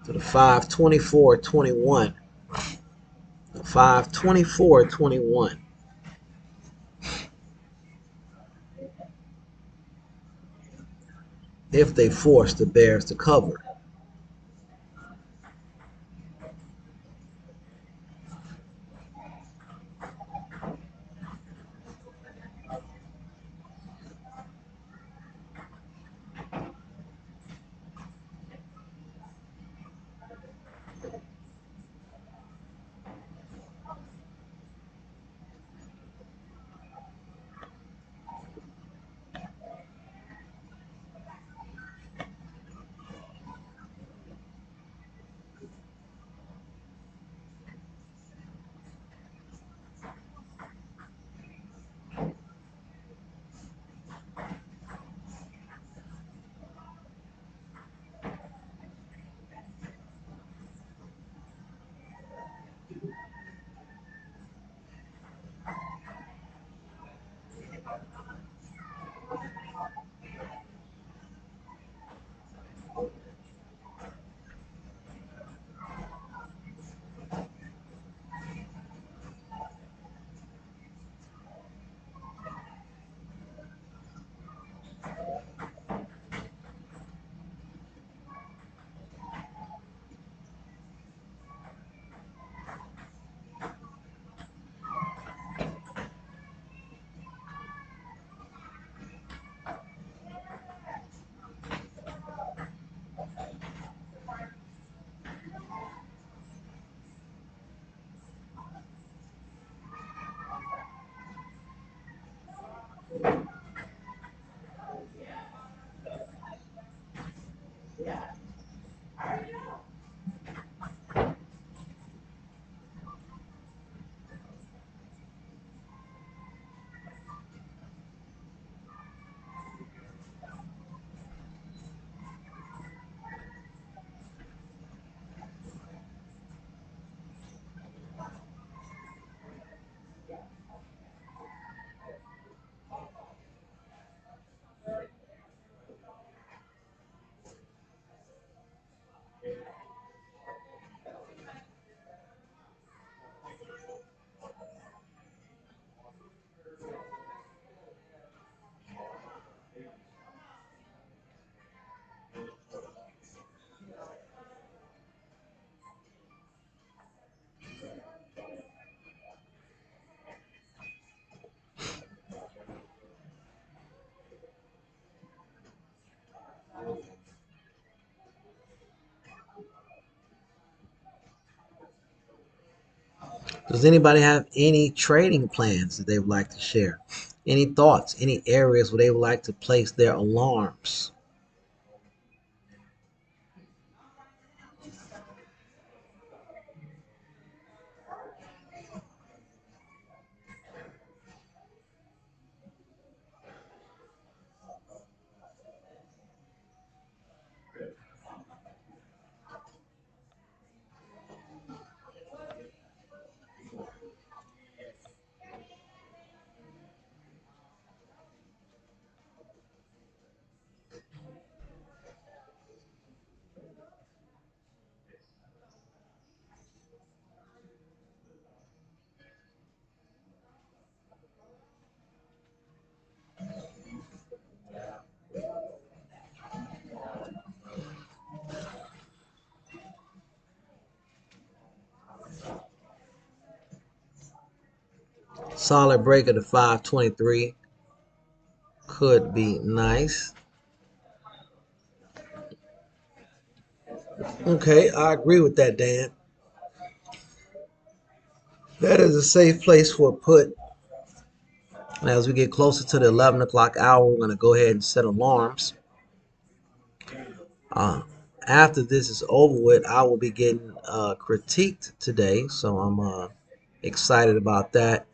To the 524.21. 524.21. If they force the bears to cover. Does anybody have any trading plans that they would like to share? Any thoughts, any areas where they would like to place their alarms? Solid break of the 523 could be nice. Okay, I agree with that, Dan. That is a safe place for a put. And as we get closer to the 11 o'clock hour, we're going to go ahead and set alarms. Uh, After this is over with, I will be getting critiqued today, so I'm excited about that.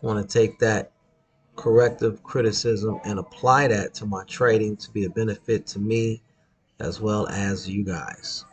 Want to take that corrective criticism and apply that to my trading to be a benefit to me as well as you guys.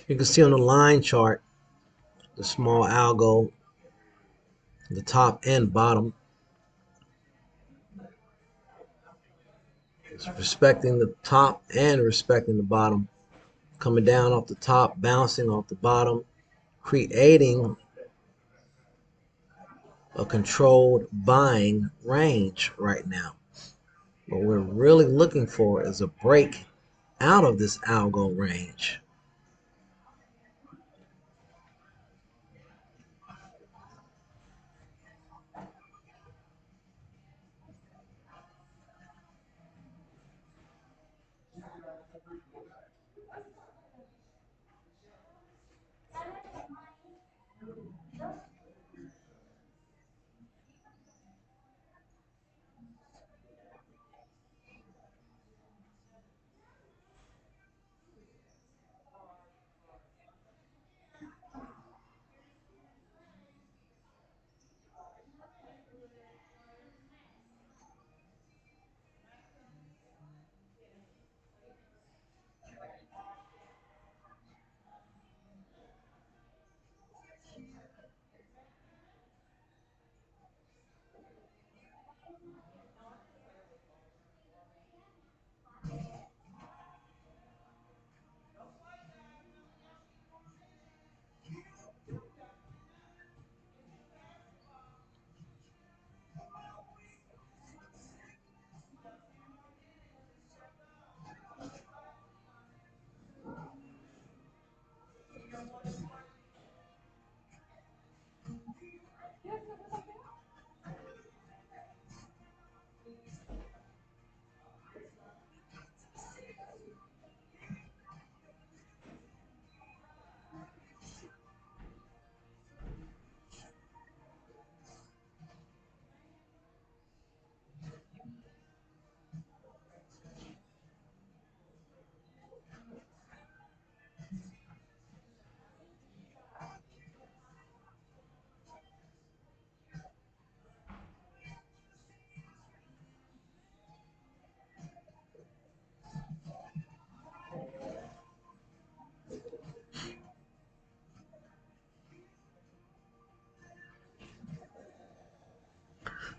You can see on the line chart the small algo, the top and bottom. It's respecting the top and respecting the bottom. Coming down off the top, bouncing off the bottom, creating a controlled buying range right now. What we're really looking for is a break out of this algo range.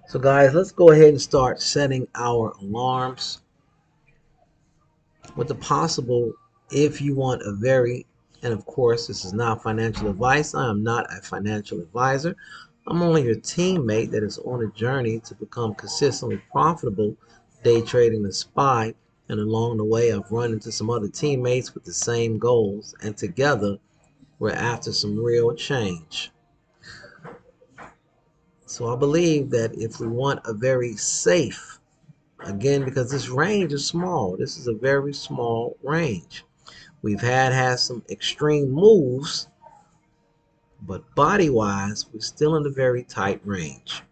So guys, let's go ahead and start setting our alarms with the possible, if you want a very, and of course this is not financial advice, I am not a financial advisor, I'm only your teammate that is on a journey to become consistently profitable day trading the SPY. And along the way I've run into some other teammates with the same goals, and together we're after some real change. So I believe that if we want a very safe, again, because this range is small, this is a very small range. We've had some extreme moves, but body-wise, we're still in a very tight range.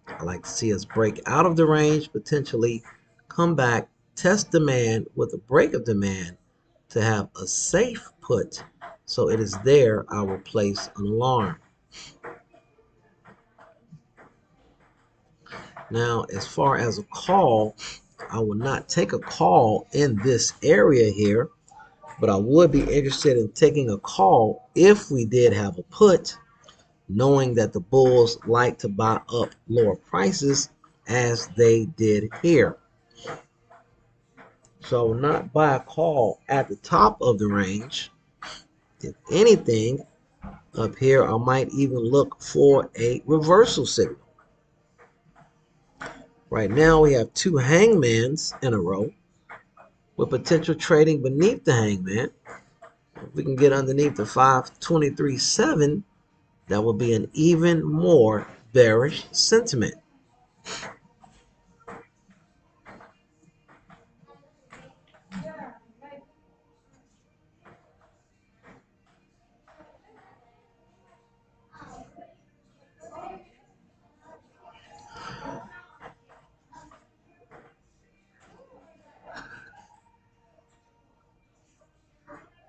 I like to see us break out of the range, potentially come back, test demand with a break of demand to have a safe put. So it is there I will place an alarm. Now, as far as a call, I will not take a call in this area here, but I would be interested in taking a call if we did have a put, knowing that the bulls like to buy up lower prices as they did here. So I will not buy a call at the top of the range. If anything, up here I might even look for a reversal signal. Right now we have two hangmans in a row with potential trading beneath the hangman. If we can get underneath the 523.7, that will be an even more bearish sentiment.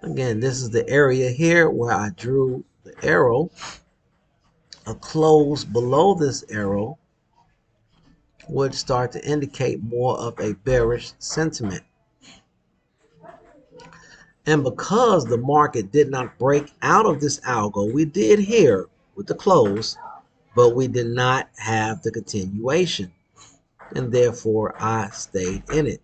Again, this is the area here where I drew the arrow. A close below this arrow would start to indicate more of a bearish sentiment. And because the market did not break out of this algo, we did here with the close, but we did not have the continuation, and therefore I stayed in it.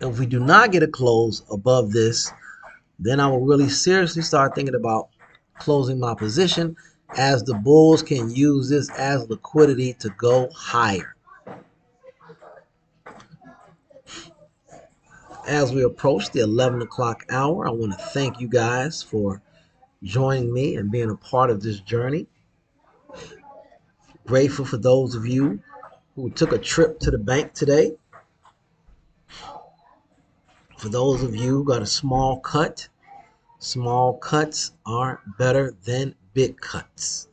If we do not get a close above this, then I will really seriously start thinking about closing my position, as the bulls can use this as liquidity to go higher. As we approach the 11 o'clock hour, I want to thank you guys for joining me and being a part of this journey. Grateful for those of you who took a trip to the bank today. For those of you who got a small cut, small cuts are better than big cuts.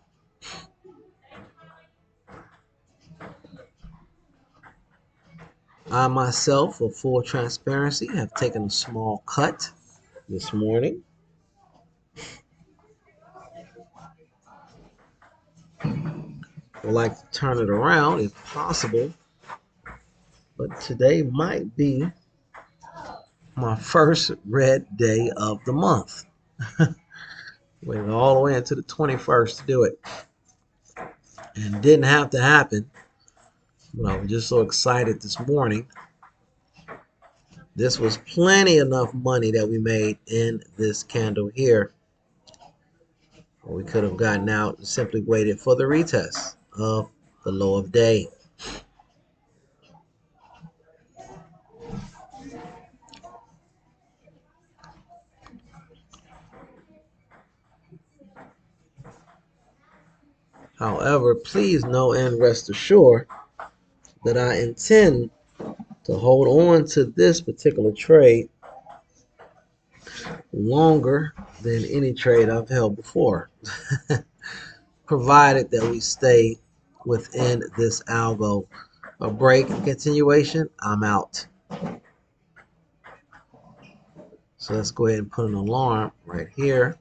I myself, for full transparency, have taken a small cut this morning. Would like to turn it around if possible, but today might be my first red day of the month. Waited all the way until the 21st to do it, and it didn't have to happen, but I was just so excited this morning. This was plenty enough money that we made in this candle here. We could have gotten out and simply waited for the retest of the low of day. However, please know and rest assured that I intend to hold on to this particular trade longer than any trade I've held before, provided that we stay within this algo a break and continuation, I'm out. So let's go ahead and put an alarm right here.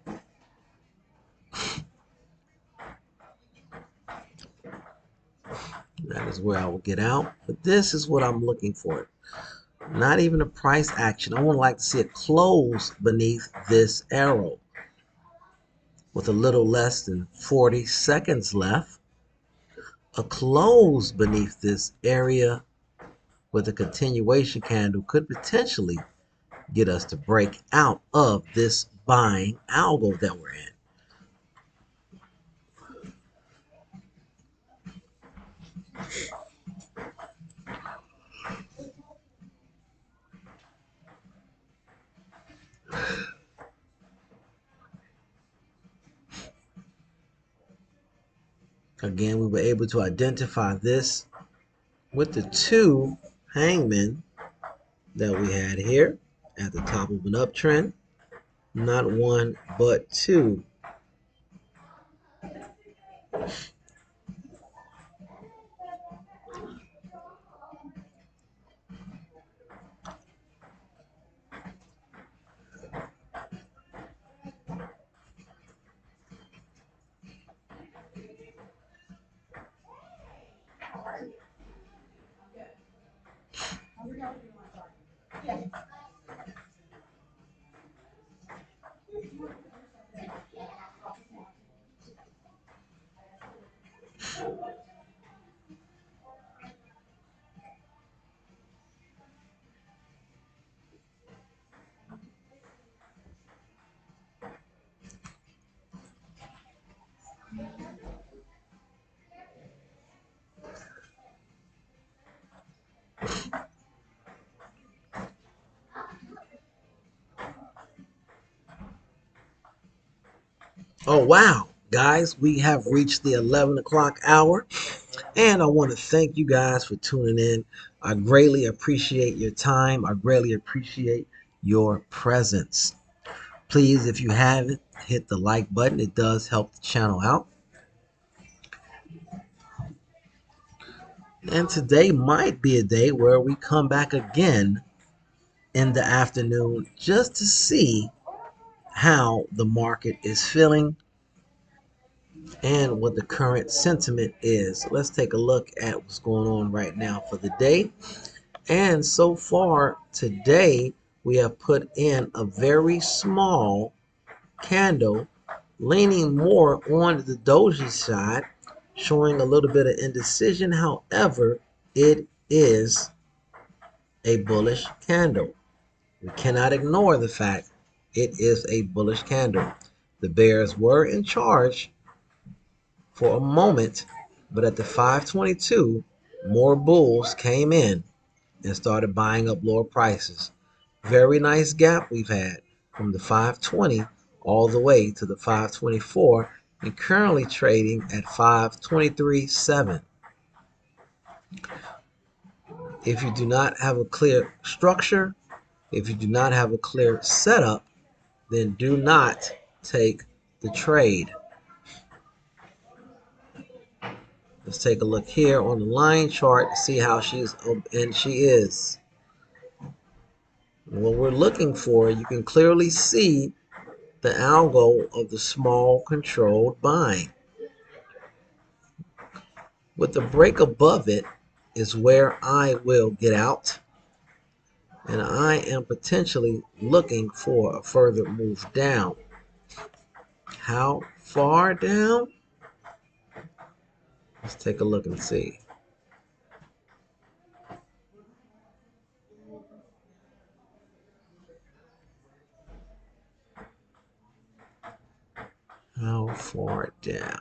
That is where I will get out. But this is what I'm looking for. Not even a price action. I would like to see it close beneath this arrow with a little less than 40 seconds left. A close beneath this area with a continuation candle could potentially get us to break out of this buying algo that we're in. Again, we were able to identify this with the two hangmen that we had here at the top of an uptrend. Not one, but two. Oh, wow. Guys, we have reached the 11 o'clock hour, and I want to thank you guys for tuning in. I greatly appreciate your time. I greatly appreciate your presence. Please, if you haven't, hit the like button. It does help the channel out. And today might be a day where we come back again in the afternoon just to see how the market is feeling and what the current sentiment is. So let's take a look at what's going on right now for the day. And so far today, we have put in a very small candle, leaning more on the doji side, showing a little bit of indecision. However, it is a bullish candle. We cannot ignore the fact it is a bullish candle. The bears were in charge for a moment, but at the 522, more bulls came in and started buying up lower prices. Very nice gap we've had from the 520 all the way to the 524 and currently trading at 523.7. If you do not have a clear structure, if you do not have a clear setup, then do not take the trade. Let's take a look here on the line chart to see how she's, and she is. What we're looking for, you can clearly see the algo of the small controlled buying. With the break above it is where I will get out, and I am potentially looking for a further move down. How far down? Let's take a look and see. How far down?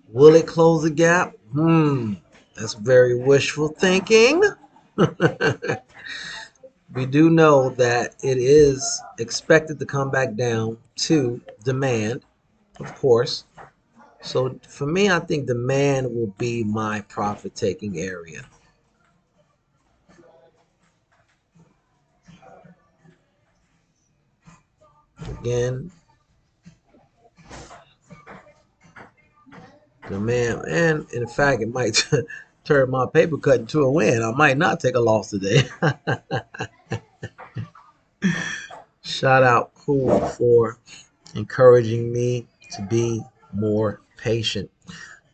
Will it close the gap? That's very wishful thinking. We do know that it is expected to come back down to demand, of course. So for me, I think demand will be my profit taking area. Again, The man, and in fact, it might turn my paper cut into a win. I might not take a loss today. Shout out Cool for encouraging me to be more patient.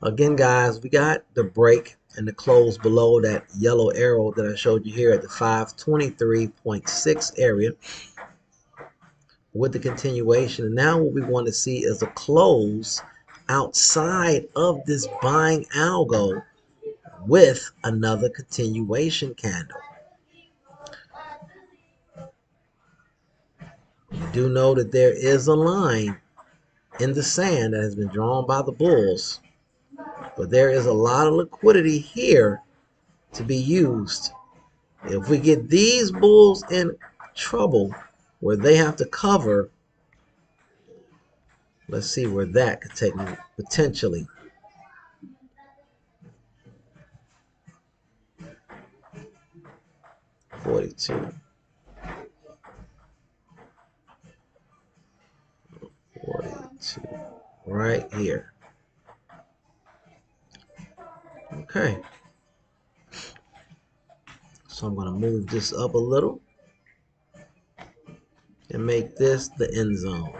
Again, guys, we got the break and the close below that yellow arrow that I showed you here at the 523.6 area with the continuation. And now what we want to see is a close outside of this buying algo with another continuation candle. You do know that there is a line in the sand that has been drawn by the bulls, but there is a lot of liquidity here to be used. If we get these bulls in trouble where they have to cover, let's see where that could take me potentially. $42. Right here. Okay. So I'm going to move this up a little and make this the end zone.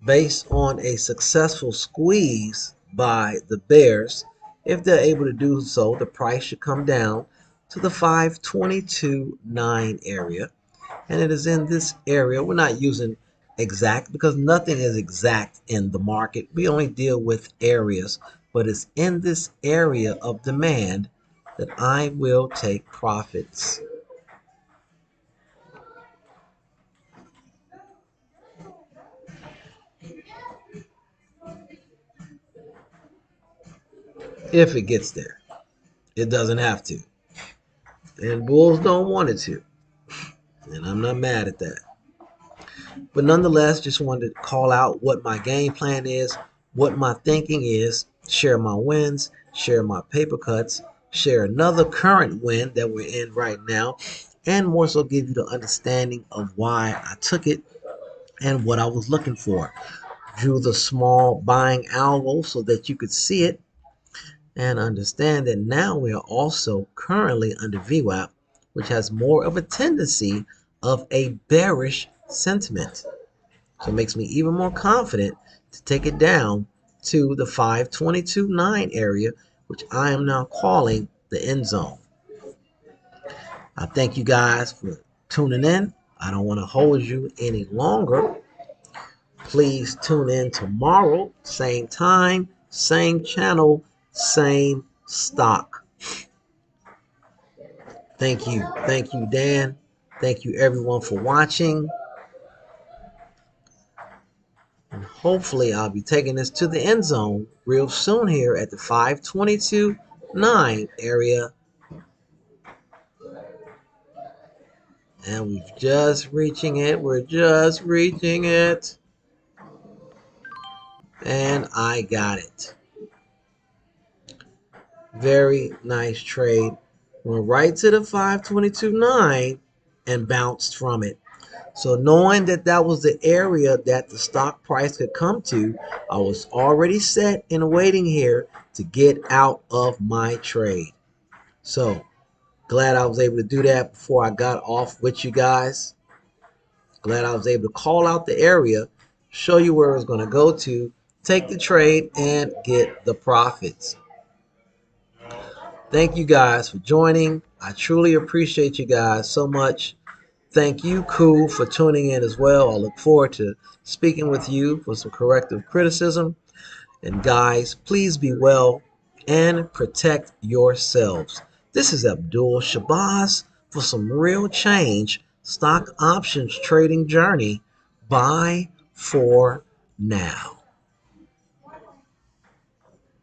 Based on a successful squeeze by the bears, if they're able to do so, the price should come down to the 522.9 area. And it is in this area. We're not using exact because nothing is exact in the market. We only deal with areas, but it's in this area of demand that I will take profits. If it gets there. It doesn't have to. And bulls don't want it to. And I'm not mad at that. But nonetheless, just wanted to call out what my game plan is, what my thinking is, share my wins, share my paper cuts, share another current win that we're in right now, and more so give you the understanding of why I took it and what I was looking for. Drew the small buying algo so that you could see it and understand that now we are also currently under VWAP, which has more of a tendency of a bearish sentiment. So it makes me even more confident to take it down to the 522.9 area, which I am now calling the end zone. I thank you guys for tuning in. I don't want to hold you any longer. Please tune in tomorrow, same time, same channel, same stock. Thank you. Thank you, Dan. Thank you, everyone, for watching. And hopefully I'll be taking this to the end zone real soon here at the 522.9 area. And we're just reaching it. We're just reaching it. And I got it. Very nice trade. Went right to the 522.9 and bounced from it. So knowing that that was the area that the stock price could come to, I was already set and waiting here to get out of my trade. So glad I was able to do that before I got off with you guys. Glad I was able to call out the area, show you where it was going to go to, take the trade, and get the profits. Thank you guys for joining. I truly appreciate you guys so much. Thank you, Cool, for tuning in as well. I look forward to speaking with you for some corrective criticism. And guys, please be well and protect yourselves. This is Abdul Shabazz for some real change stock options trading journey. Bye for now.